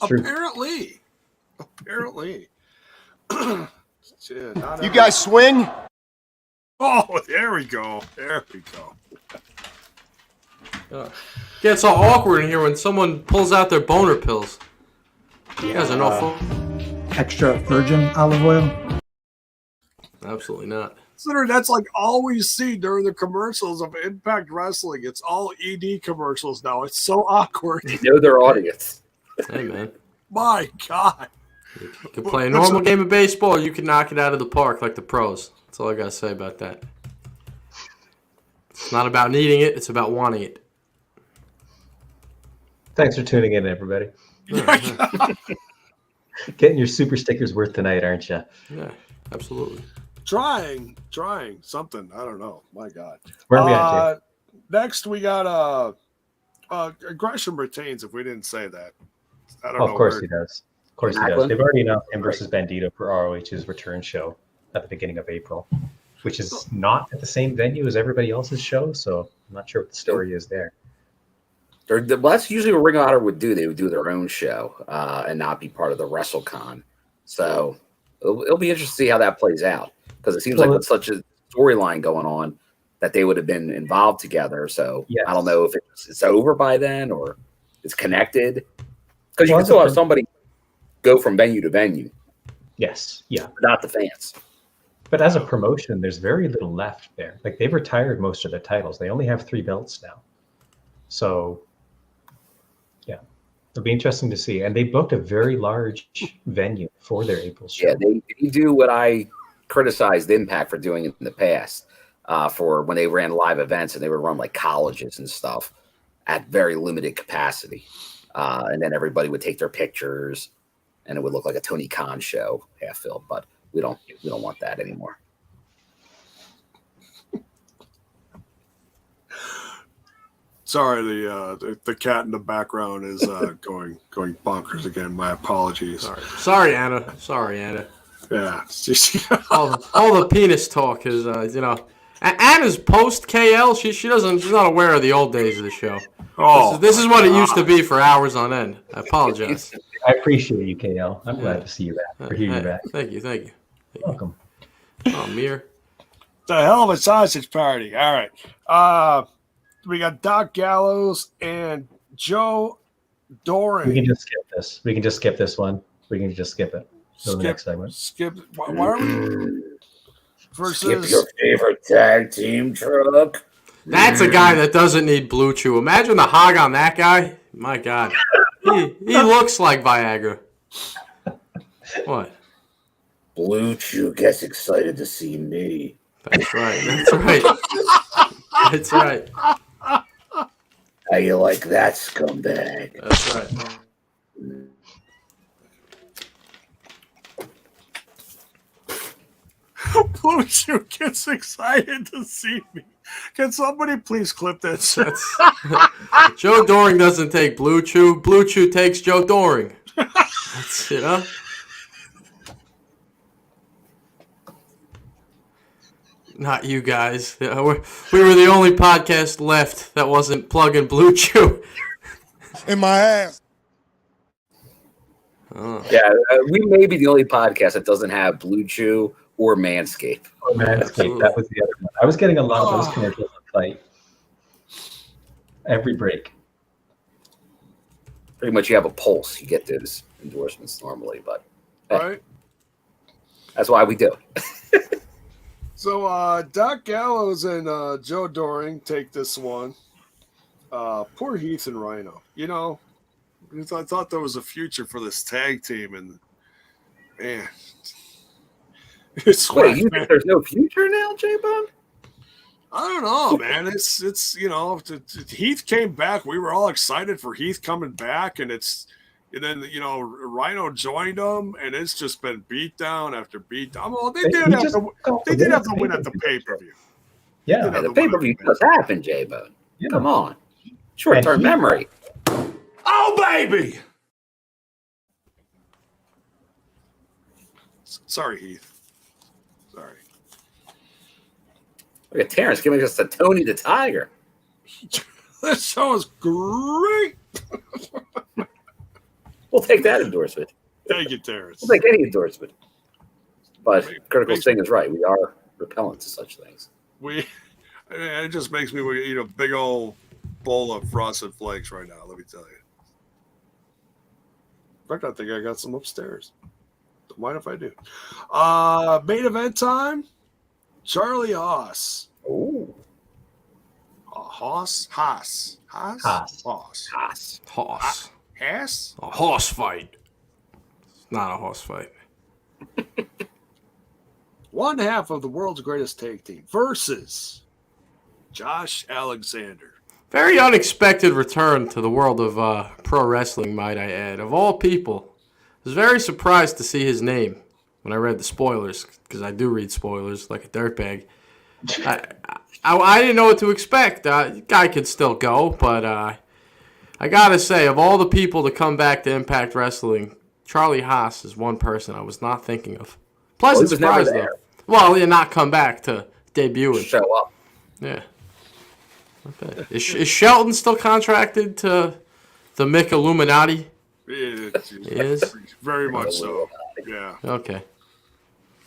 Apparently. You guys swing? Oh, there we go. Gets all awkward in here when someone pulls out their boner pills. You guys are no fun. Extra virgin olive oil? Absolutely not. Consider that's like all we see during the commercials of Impact Wrestling. It's all ED commercials now. It's so awkward. They know their audience. Hey, man. My God. You can play a normal game of baseball, you can knock it out of the park like the pros. That's all I got to say about that. It's not about needing it, it's about wanting it. Thanks for tuning in, everybody. Getting your super stickers worth tonight, aren't you? Yeah, absolutely. Trying something. I don't know. My God. Where are we at, Jay? Next, we got Gresham retains. If we didn't say that, I don't know. Of course he does. Of course he does. They've already announced him versus Bandito for ROH's return show at the beginning of April, which is not at the same venue as everybody else's show. So I'm not sure what the story is there. Well, that's usually what Ring of Honor would do. They would do their own show and not be part of the WrestleCon. So it'll be interesting to see how that plays out, because it seems like with such a storyline going on that they would have been involved together. So I don't know if it's over by then or it's connected, because you can still have somebody go from venue to venue. Yes. Yeah. But not the fans. But as a promotion, there's very little left there. Like, they've retired most of their titles. They only have 3 belts now. So, yeah, it'll be interesting to see. And they booked a very large venue for their April show. Yeah, they do what I criticized Impact for doing in the past, for when they ran live events, and they would run like colleges and stuff at very limited capacity. And then everybody would take their pictures, and it would look like a Tony Khan show, half filled. But we don't want that anymore. Sorry, the cat in the background is going bonkers again. My apologies. Sorry, Anna. Yeah. all the penis talk is, Anna's post KL. She's not aware of the old days of the show. Oh, this is what it used to be for hours on end. I apologize. I appreciate you, KL. I'm glad to see you back, or hear you back. Thank you. You're welcome. Oh, Mir. The hell of a sausage party. All right. We got Doc Gallows and Joe Doering. We can just skip this one. We can just skip it. Go to the next segment. Skip. Why are we? Versus... Skip your favorite tag team truck. That's a guy that doesn't need Blue Chew. Imagine the hog on that guy. My God. He looks like Viagra. What? Blue Chew gets excited to see me. That's right. That's right. How you like that, scumbag? That's right. Blue Chew gets excited to see me. Can somebody please clip this? Joe Doering doesn't take Blue Chew. Blue Chew takes Joe Doering. That's, Not you guys. We were the only podcast left that wasn't plugging Blue Chew. In my ass. Oh. Yeah, we may be the only podcast that doesn't have Blue Chew or Manscaped. Oh, Manscaped, that was the other one. I was getting a lot of those commercials on Fight. Every break. Pretty much you have a pulse. You get those endorsements normally, but hey, Right. that's why we do it. So Doc Gallows and Joe Doering take this one. Poor Heath and Rhino. You know, I thought there was a future for this tag team, and man, it's Wait, you think there's no future now, J-Bone? I don't know, man. It's you know, Heath came back. We were all excited for Heath coming back, and then you know Rhino joined them, and it's just been beat down after beat down. Well, they did have to win at the pay-per-view. Yeah, the pay-per-view does happen, J-Bone. Yeah. Come on, short-term memory. Oh, baby. Sorry, Heath. Sorry. Look at Terrence giving us a Tony the Tiger. This show is great. We'll take that endorsement. Thank you, Terrence. We'll take any endorsement. But Critical Sting is right. We are repellent to such things. It just makes me want to eat a big old bowl of Frosted Flakes right now, let me tell you. In fact, I think I got some upstairs. Don't mind if I do. Main event time. Charlie Haas. Oh. Haas? Haas. A horse fight. It's not a horse fight. One half of the world's greatest tag team versus Josh Alexander. Very unexpected return to the world of pro wrestling, might I add. Of all people, I was very surprised to see his name when I read the spoilers, because I do read spoilers like a dirtbag. I didn't know what to expect. Guy could still go, but I got to say, of all the people to come back to Impact Wrestling, Charlie Haas is one person I was not thinking of. Pleasant surprise, though. Well, not come back to debut and show up. Yeah. Okay. Is Shelton still contracted to the Mick Illuminati? He is? Very much so. Yeah. Okay.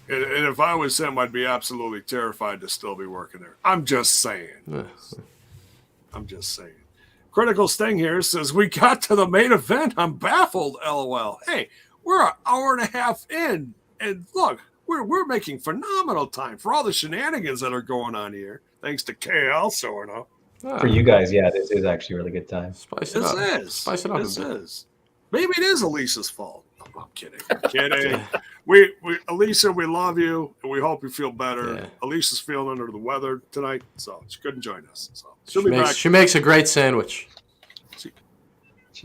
And if I was him, I'd be absolutely terrified to still be working there. I'm just saying. I'm just saying. Critical Sting here says, we got to the main event. I'm baffled, LOL. Hey, we're an hour and a half in. And look, we're making phenomenal time for all the shenanigans that are going on here. Thanks to KL, sort of. For you guys, yeah, this is actually a really good time. Spice it up. Spice it up. This is. Maybe it is Alicia's fault. No, I'm kidding. I'm kidding. we Alicia, we love you, and we hope you feel better. Yeah. Alicia's feeling under the weather tonight, so she couldn't join us. So she'll be back. She makes a great sandwich.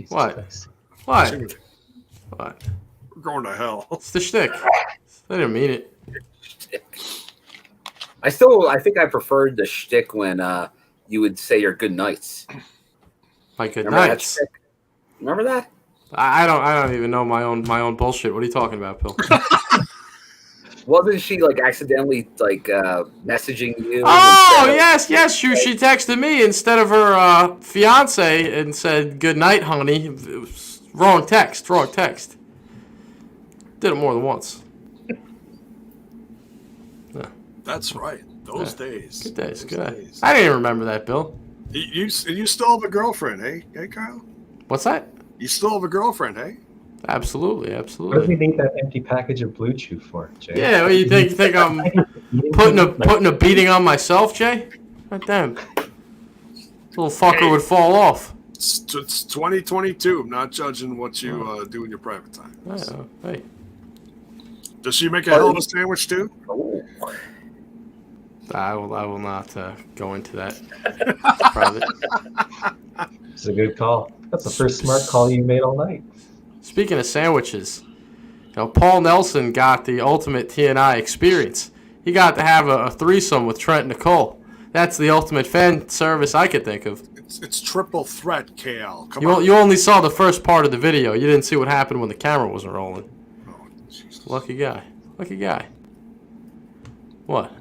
What? Christ. What? What? We're going to hell. It's the shtick. I didn't mean it. I think I preferred the shtick when you would say your good nights. My good nights. Remember that? I don't even know my own bullshit. What are you talking about, Bill? Wasn't she accidentally messaging you? Oh yes. She texted me instead of her fiance and said good night, honey. It was wrong text. Did it more than once. Yeah. That's right. Those days. Good days. Days. I didn't even remember that, Bill. You still have a girlfriend, hey? Hey, Kyle? What's that? You still have a girlfriend, hey? Absolutely. What do we need that empty package of Blue Chew for, Jay? Yeah, what you think? You think I'm putting a beating on myself, Jay? God damn. Little fucker would fall off. It's 2022. I'm not judging what you do in your private time. Hey. Does she make a hell of a sandwich too? I will not go into that private. It's a good call. That's the first smart call you made all night. Speaking of sandwiches, Paul Nelson got the ultimate TNI experience. He got to have a threesome with Trent Nicole. That's the ultimate fan service I could think of. It's triple threat, KL. Come on. You only saw the first part of the video. You didn't see what happened when the camera wasn't rolling. Oh, Jesus. Lucky guy. What?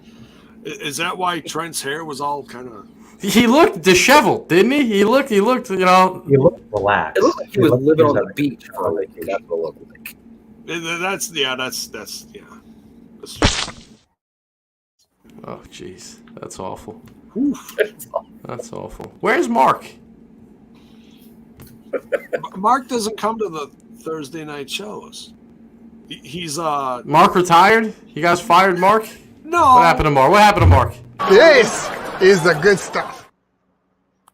Is that why Trent's hair was all kind of... He looked disheveled, didn't he? He looked, He looked relaxed. It looked like he was living on the beach for a vacation. That's what it looked like. That's Oh, jeez. That's awful. Oof. That's awful. Where's Mark? Mark doesn't come to the Thursday night shows. He's Mark retired? You guys fired Mark? No. What happened to Mark? This is the good stuff.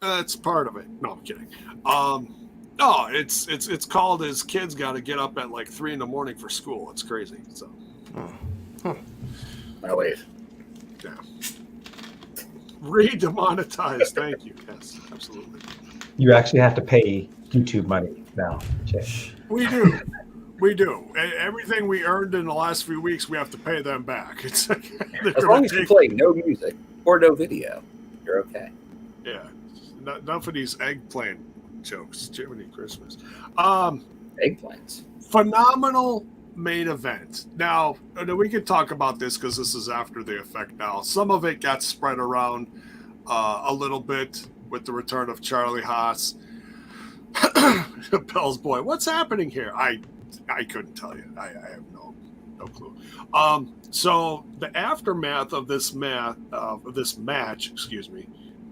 That's part of it. No, I'm kidding. No, it's called his kids got to get up at like 3 a.m. for school. It's crazy. So. Oh wait. Yeah. Re-demonetized. Thank you. Yes, absolutely. You actually have to pay YouTube money now, Jay. We do. We do. Everything we earned in the last few weeks, we have to pay them back. It's like, as long as you play no music or no video, you're okay. Yeah. Enough of these eggplant jokes. Jiminy Christmas. Eggplants. Phenomenal main event. Now, we can talk about this because this is after the effect now. Some of it got spread around a little bit with the return of Charlie Haas. Bell's boy, what's happening here? I couldn't tell you. I have no clue. So the aftermath of this match,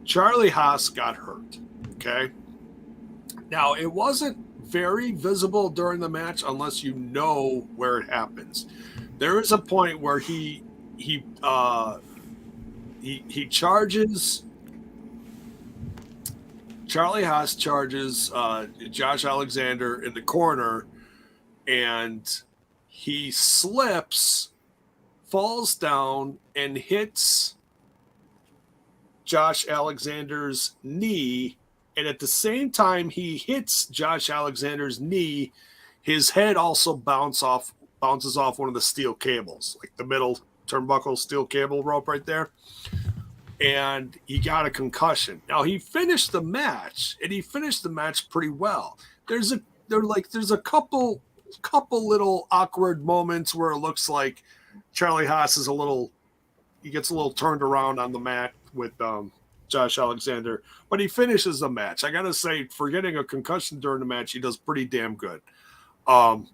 Charlie Haas got hurt. Okay. Now it wasn't very visible during the match unless you know where it happens. There is a point where he charges. Charlie Haas charges Josh Alexander in the corner, and he slips, falls down, and hits Josh Alexander's knee. And at the same time he hits Josh Alexander's knee, his head also bounces off one of the steel cables, like the middle turnbuckle steel cable rope right there. And he got a concussion. Now he finished the match, and he finished the match pretty well. There's a couple little awkward moments where it looks like Charlie Haas he gets a little turned around on the mat with Josh Alexander, but he finishes the match. I gotta say, for getting a concussion during the match, he does pretty damn good. The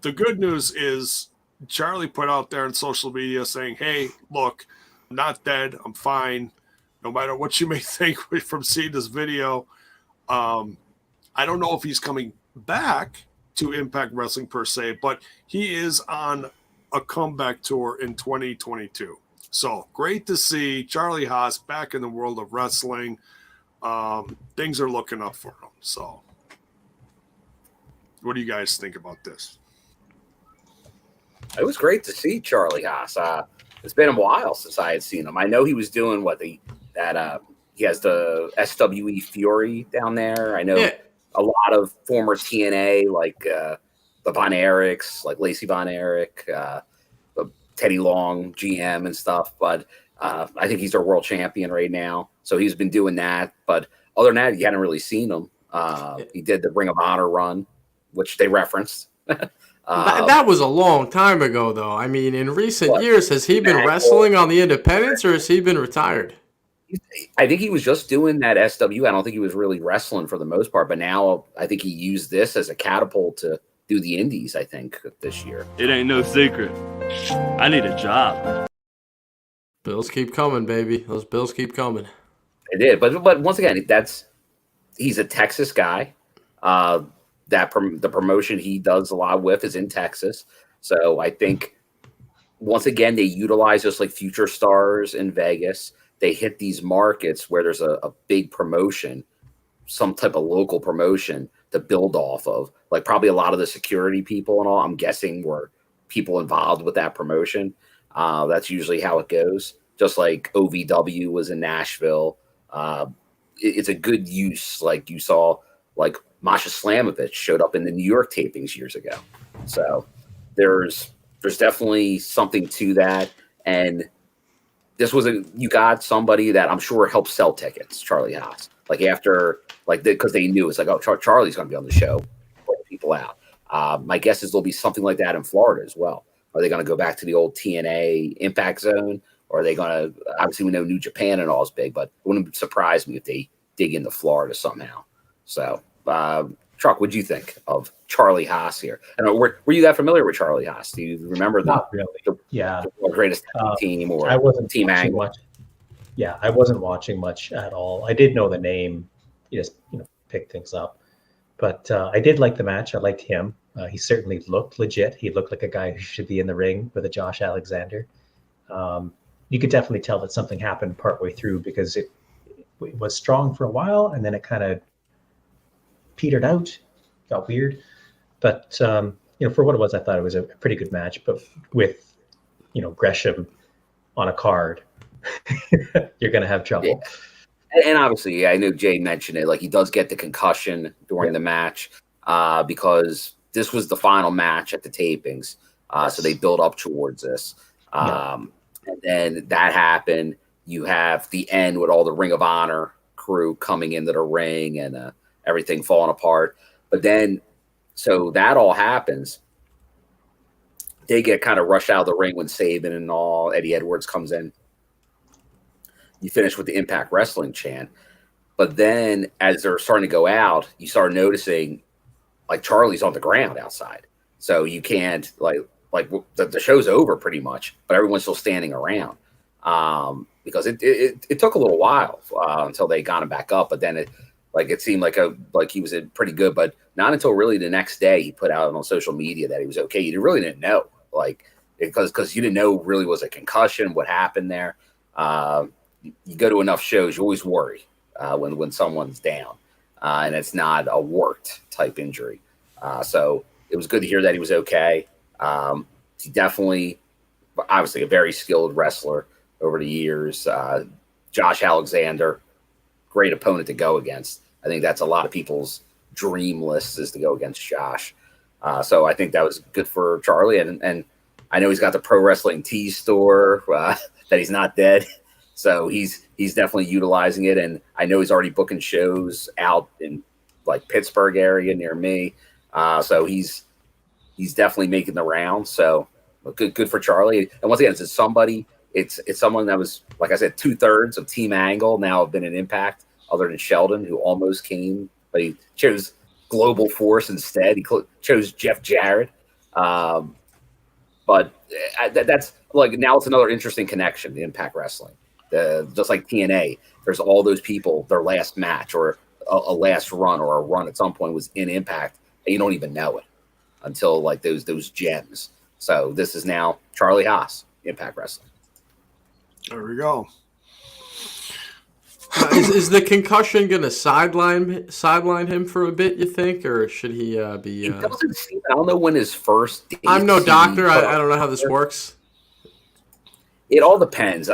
good news is Charlie put out there on social media saying, "Hey, look, I'm not dead. I'm fine. No matter what you may think from seeing this video." I don't know if he's coming back to Impact Wrestling per se, but he is on a comeback tour in 2022. So great to see Charlie Haas back in the world of wrestling. Things are looking up for him. So what do you guys think about this? It was great to see Charlie Haas. It's been a while since I had seen him. I know he was doing he has the SWE Fury down there. I know a lot of former TNA, like the Von Erichs, like Lacey Von Erich, Teddy Long, GM and stuff. But I think he's our world champion right now. So he's been doing that. But other than that, you hadn't really seen him. He did the Ring of Honor run, which they referenced. That was a long time ago, though. I mean, in recent years, has he been wrestling on the independents, or has he been retired? I think he was just doing that SW. I don't think he was really wrestling for the most part. But now I think he used this as a catapult to do the indies, I think, this year. It ain't no secret. I need a job. Bills keep coming, baby. Those bills keep coming. They did. But once again, he's a Texas guy. The promotion he does a lot with is in Texas. So I think, once again, they utilize just like future stars in Vegas. They hit these markets where there's a big promotion, some type of local promotion to build off of. Like probably a lot of the security people and all, I'm guessing, were people involved with that promotion. That's usually how it goes. Just like OVW was in Nashville. It's a good use. Like you saw, like Masha Slamovich showed up in the New York tapings years ago. So there's definitely something to that. And this was you got somebody that I'm sure helped sell tickets, Charlie Haas. Like after, because they knew it's like, oh, Charlie's going to be on the show, putting people out. My guess is there'll be something like that in Florida as well. Are they going to go back to the old TNA Impact Zone, or are they going to? Obviously, we know New Japan and all is big, but it wouldn't surprise me if they dig into Florida somehow. So, Chuck, what'd you think of Charlie Haas here? And were you that familiar with Charlie Haas? Do you remember Not really. The greatest team or I wasn't team angle? much. Yeah, I wasn't watching much at all. I did know the name. You just pick things up, But I did like the match. I liked him. He certainly looked legit. He looked like a guy who should be in the ring with a Josh Alexander. You could definitely tell that something happened partway through because it was strong for a while and then it kind of petered out, got weird. But for what it was, I thought it was a pretty good match. But with Gresham on a card, you're going to have trouble. Yeah. And obviously, I know Jay mentioned it. Like he does get the concussion during the match because this was the final match at the tapings, so they build up towards this. And then that happened. You have the end with all the Ring of Honor crew coming into the ring and everything falling apart. But then, so that all happens. They get kind of rushed out of the ring when Sabin and all Eddie Edwards comes in. You finish with the Impact Wrestling chant. But then as they're starting to go out, you start noticing like Charlie's on the ground outside. So you can't like the show's over pretty much, but everyone's still standing around because it took a little while until they got him back up. But then it seemed like he was pretty good, but not until really the next day he put out on social media that he was okay. You really didn't know, because you didn't know really was a concussion, what happened there. You go to enough shows, you always worry when someone's down, and it's not a worked type injury. So it was good to hear that he was okay. He definitely, obviously, a very skilled wrestler over the years. Josh Alexander, great opponent to go against. I think that's a lot of people's dream list is to go against Josh. So I think that was good for Charlie. And I know he's got the Pro Wrestling Tees store, that he's not dead. So he's definitely utilizing it. And I know he's already booking shows out in like Pittsburgh area near me. So he's definitely making the round. So good for Charlie. And once again, it's someone that was, like I said, 2/3 of Team Angle now have been an Impact, other than Sheldon, who almost came, but he chose Global Force instead. He chose Jeff Jarrett. But that's like, now it's another interesting connection to Impact Wrestling. Just like TNA, there's all those people, their last match or a last run or a run at some point was in Impact, and you don't even know it until like those gems. So this is now Charlie Haas, Impact Wrestling. There we go. Is the concussion going to sideline him for a bit, you think, or should he be? It doesn't seem, I don't know when his first. I'm no doctor. I don't know how this works. It all depends.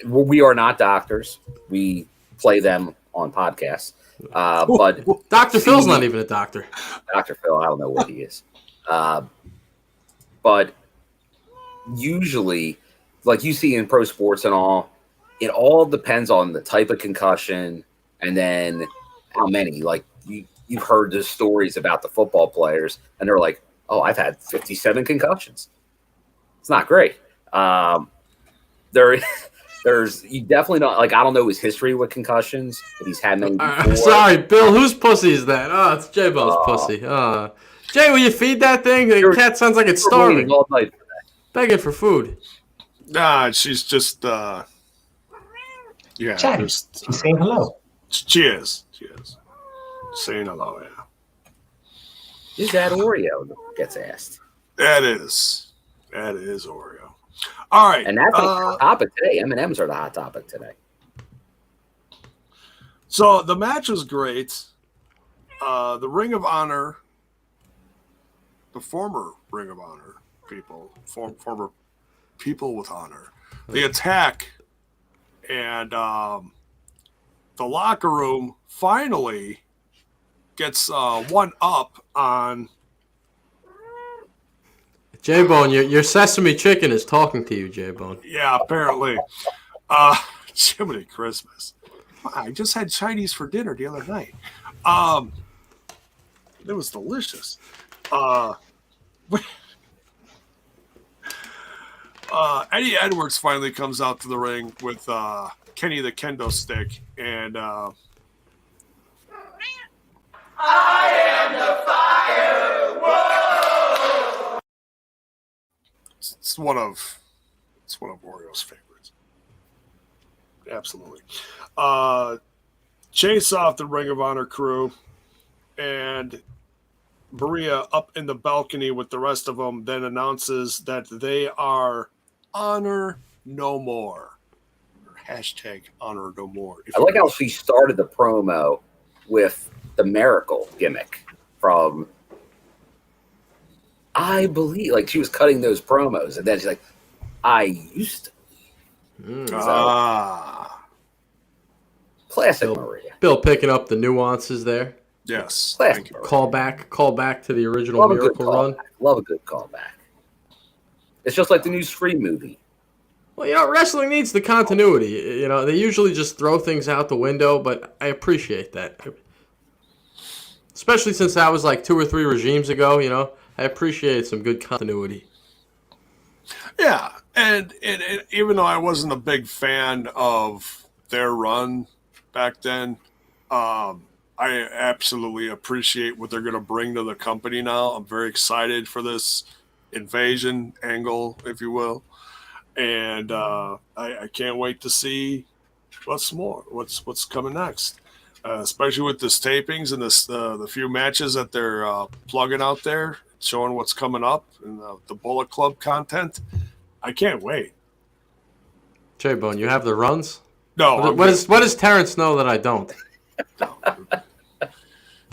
We are not doctors. We play them on podcasts. But Dr. Phil's not even a doctor. Dr. Phil, I don't know what he is. But usually, like you see in pro sports and all, it all depends on the type of concussion and then how many. Like you've heard the stories about the football players, and they're like, "Oh, I've had 57 concussions." It's not great. There's you definitely don't, like, I don't know his history with concussions, if he's had many before. Sorry, Bill, whose pussy is that? Oh, it's J-Ball's pussy. Jay, will you feed that thing? The cat sounds like it's starving. All night for that. Begging for food. Nah, she's just yeah. She's saying hello. She is saying hello. Yeah. Is that Oreo? Gets asked. That is Oreo. All right, and that's the hot topic today. M&Ms are the hot topic today. So the match was great. The Ring of Honor, the former Ring of Honor people, former people with honor, the attack, and the locker room finally gets one up on. J-Bone, your sesame chicken is talking to you, J-Bone. Yeah, apparently. Jiminy Christmas. I just had Chinese for dinner the other night. It was delicious. Eddie Edwards finally comes out to the ring with Kenny the Kendo Stick, and I am the fire. Whoa! It's one of Oreo's favorites. Absolutely. Chase off the Ring of Honor crew, and Maria up in the balcony with the rest of them then announces that they are Honor No More. Or hashtag Honor No More. I like how she started the promo with the Miracle gimmick from, I believe, like she was cutting those promos, and then she's like, I used to. Classic Maria. Bill picking up the nuances there. Yes. Classic. Call back to the original Miracle run. Love a good callback. It's just like the new Scream movie. Well, wrestling needs the continuity. They usually just throw things out the window, but I appreciate that. Especially since that was like 2 or 3 regimes ago, I appreciate some good continuity. Yeah, and even though I wasn't a big fan of their run back then, I absolutely appreciate what they're going to bring to the company now. I'm very excited for this invasion angle, if you will, and I can't wait to see what's coming next, especially with this tapings and the few matches that they're plugging out there, showing what's coming up and the Bullet Club content. I can't wait. J-Bone, you have the runs? No. What does Terrence know that I don't?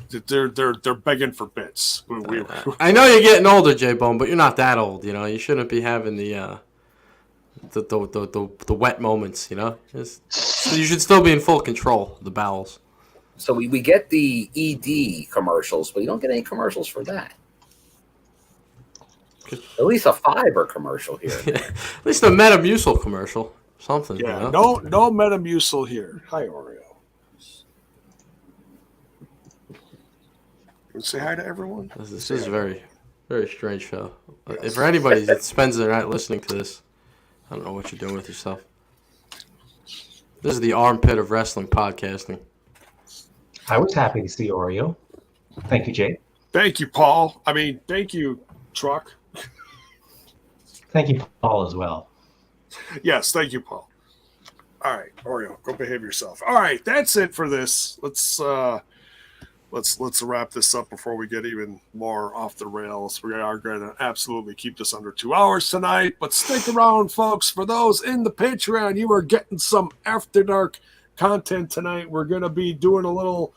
They're begging for bits. I know you're getting older, J-Bone, but you're not that old. You shouldn't be having the wet moments. You should still be in full control of the bowels. So we get the ED commercials, but you don't get any commercials for that. At least a fiber commercial here. At least a Metamucil commercial. Something. Yeah, no Metamucil here. Hi, Oreo. Say hi to everyone. This is a very, very strange show. Yes. If for anybody that spends their night listening to this, I don't know what you're doing with yourself. This is the armpit of wrestling podcasting. I was happy to see Oreo. Thank you, Jay. Thank you, Paul. Thank you, Truck. Thank you, Paul, as well. Yes, thank you, Paul. All right, Oreo, go behave yourself. All right, that's it for this. Let's wrap this up before we get even more off the rails. We are going to absolutely keep this under 2 hours tonight, but stick around, folks. For those in the Patreon, you are getting some After Dark content tonight. We're going to be doing a little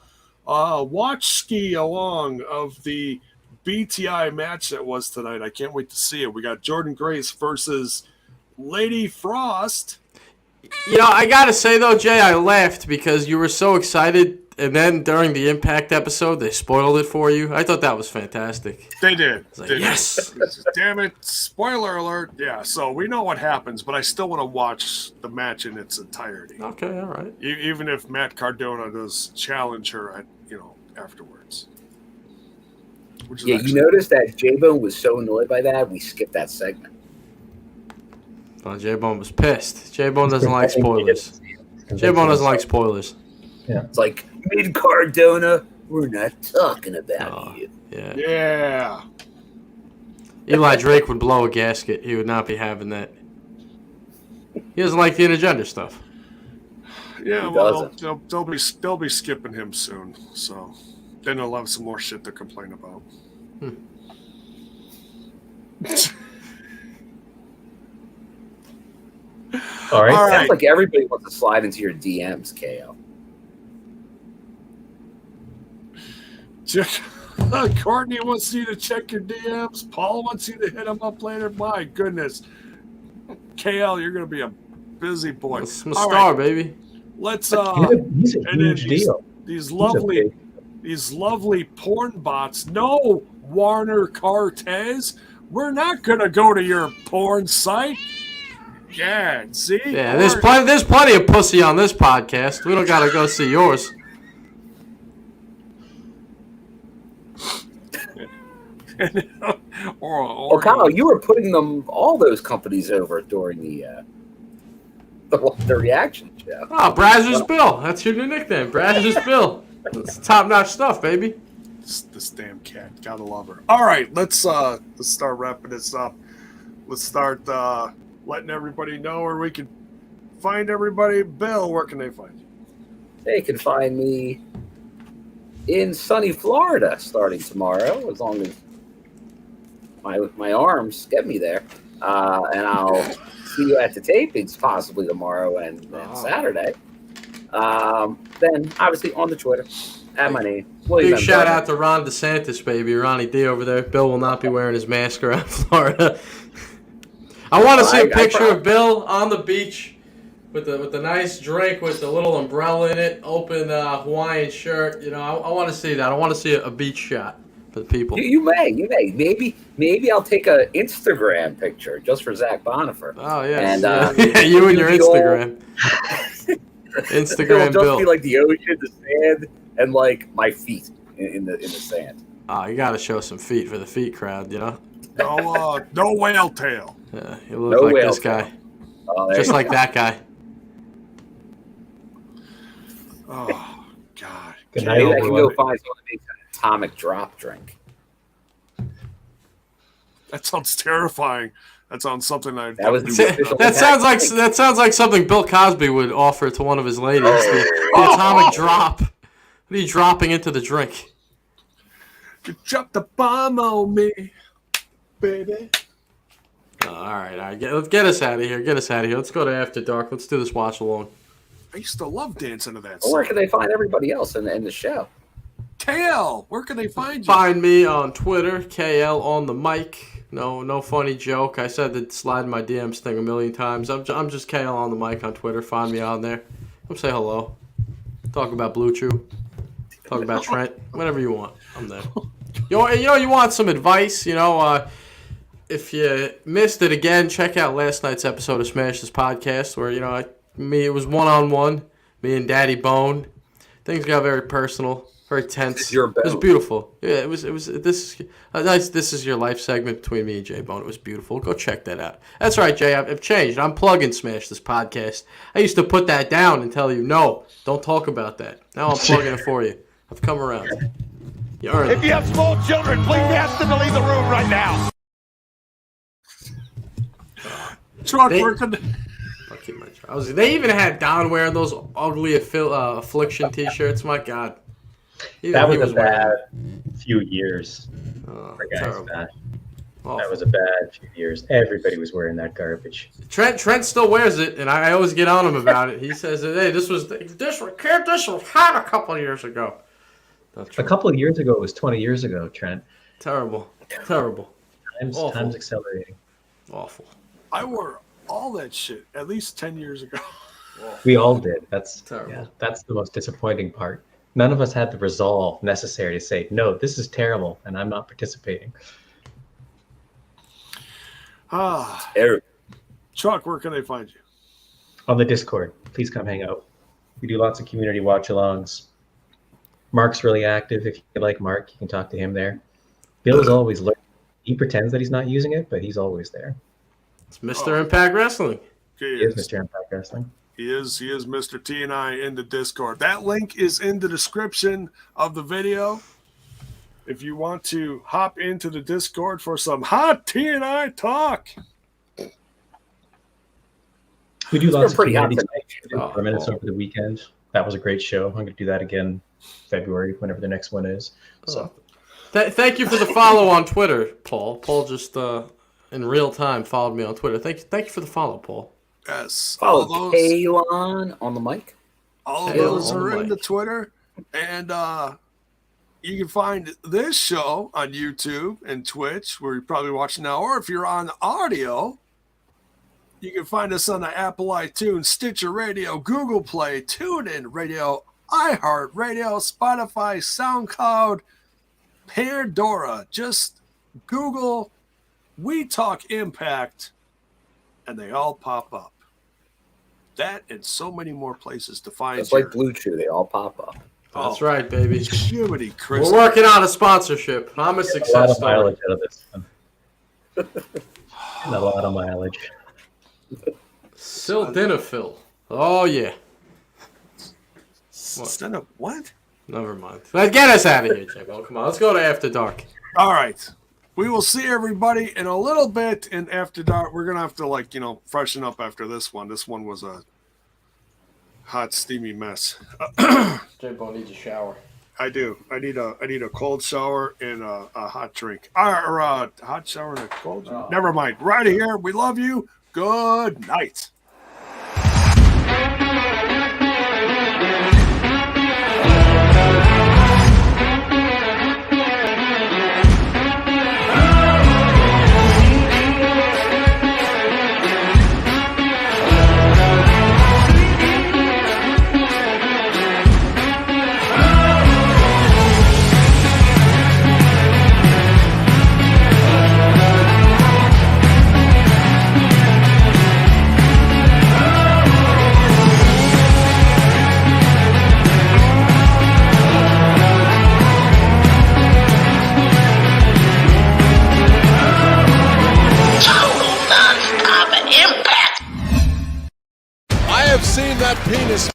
watch ski along of the BTI match that was tonight. I can't wait to see it. We got Jordan Grace versus Lady Frost. I gotta say though, Jay, I laughed because you were so excited, and then during the Impact episode, they spoiled it for you. I thought that was fantastic. They did. Yes. Damn it! Spoiler alert. Yeah. So we know what happens, but I still want to watch the match in its entirety. Okay. All right. Even if Matt Cardona does challenge her, afterwards. Yeah, you noticed that J-Bone was so annoyed by that, we skipped that segment. Well, J-Bone was pissed. J-Bone doesn't like spoilers. J-Bone doesn't like spoilers. Yeah. It's like, mid Cardona, we're not talking about you. Yeah. Yeah. Eli Drake would blow a gasket. He would not be having that. He doesn't like the intergender stuff. Yeah, well, they'll be skipping him soon. So then they'll have some more shit to complain about. All right. Sounds like everybody wants to slide into your DMs, KO. Courtney wants you to check your DMs. Paul wants you to hit him up later. My goodness. KL, you're going to be a busy boy. I'm a star, baby. Let's he's a huge deal. These lovely porn bots. No, Warner Cortez. We're not going to go to your porn site. Yeah, see? Yeah, there's plenty of pussy on this podcast. We don't got to go see yours. Or Kyle, you were putting all those companies over during the reaction show. Oh, Brazzers Bill. That's your new nickname, Brazzers Bill. It's top-notch stuff, baby. This damn cat. Gotta love her. All right, let's start wrapping this up. Let's start letting everybody know where we can find everybody. Bill, where can they find you? They can find me in sunny Florida starting tomorrow, as long as my arms get me there. And I'll see you at the tapings possibly tomorrow and Saturday. Then obviously on the Twitter at my name. Big shout out to Ron DeSantis, baby. Ronnie D over there. Bill will not be wearing his mask around Florida. I want to see a picture of Bill on the beach with the nice drink with the little umbrella in it, open Hawaiian shirt. You know, I want to see that. I want to see a beach shot for the people. You may. Maybe I'll take an Instagram picture just for Zach Bonifer. Oh yeah, and yeah, you and your Instagram. Instagram It'll just Bill. Be like the ocean, the sand, and like my feet in the sand. Oh, you got to show some feet for the feet crowd, you know. No whale tail. Yeah, you look like this guy, just like that guy. Oh God! Good night. Maybe I can go find someone that makes an atomic drop drink. That sounds terrifying. That sounds something I. That sounds like something Bill Cosby would offer to one of his ladies. The atomic drop. What are you dropping into the drink? You dropped the bomb on me, baby. All right. Let's get us out of here. Let's go to After Dark. Let's do this watch along. I used to love dancing to that. Well, where can they find everybody else in the show? KL, where can they find you? Find me on Twitter, KL on the mic. No funny joke. I said the slide in my DMs thing a million times. I'm just KL on the mic on Twitter. Find me on there. Come say hello. Talk about Blue Chew. Talk about Trent. Whatever you want. I'm there. You want some advice? If you missed it again, check out last night's episode of Smash This Podcast, where it was one-on-one, me and Daddy Bone. Things got very personal, very tense. It was beautiful. Yeah, it was. This is your life segment between me and Jay Bone. It was beautiful. Go check that out. That's right, Jay. I've changed. I'm plugging Smash This Podcast. I used to put that down and tell you, no, don't talk about that. Now I'm plugging it for you. I've come around. You earned If you have small children, please ask them to leave the room right now. They even had Don wearing those ugly Affliction T-shirts. My God, that was a bad few years. For guys, that was a bad few years. Everybody was wearing that garbage. Trent still wears it, and I always get on him about it. He says, "Hey, this was hot a couple of years ago." A couple of years ago, it was 20 years ago, Trent. Terrible. Time's accelerating. Awful. I wore all that shit at least 10 years ago. We all did. That's terrible. Yeah, that's the most disappointing part. None of us had the resolve necessary to say, no, this is terrible, and I'm not participating. Chuck, where can they find you? On the Discord. Please come hang out. We do lots of community watch-alongs. Mark's really active. If you like Mark, you can talk to him there. Bill's always looking. He pretends that he's not using it, but he's always there. It's Mr. Impact Wrestling. He is Mr. Impact Wrestling. He is Mr. TNI in the Discord. That link is in the description of the video. If you want to hop into the Discord for some hot TNI talk. We do lots of community minutes over the weekend. That was a great show. I'm going to do that again February, whenever the next one is. So, thank you for the follow on Twitter, Paul. Paul just in real time followed me on Twitter. Thank you for the follow, Paul. Yes. Follow Kalon on the mic. All of those are in the Twitter, and you can find this show on YouTube and Twitch, where you're probably watching now, or if you're on audio, you can find us on the Apple iTunes, Stitcher Radio, Google Play, TuneIn Radio, iHeart Radio, Spotify, SoundCloud, Pandora. Just Google We Talk Impact, and they all pop up. That and so many more places to find. It's like Blue Chew, they all pop up. That's right, baby. Jiminy We're working on a sponsorship. I'm a success story. A lot of mileage out of this one. A lot of mileage. Sildenafil. Oh, yeah. What? Never mind. Let's get us out of here, Jimbo. Come on, let's go to After Dark. All right. We will see everybody in a little bit in After Dark. We're going to have to, freshen up after this one. This one was a hot, steamy mess. Jimbo needs a shower. I do. I need a cold shower and a hot drink. Or a hot shower and a cold drink. Never mind. Right here. We love you. Good night. Seen that penis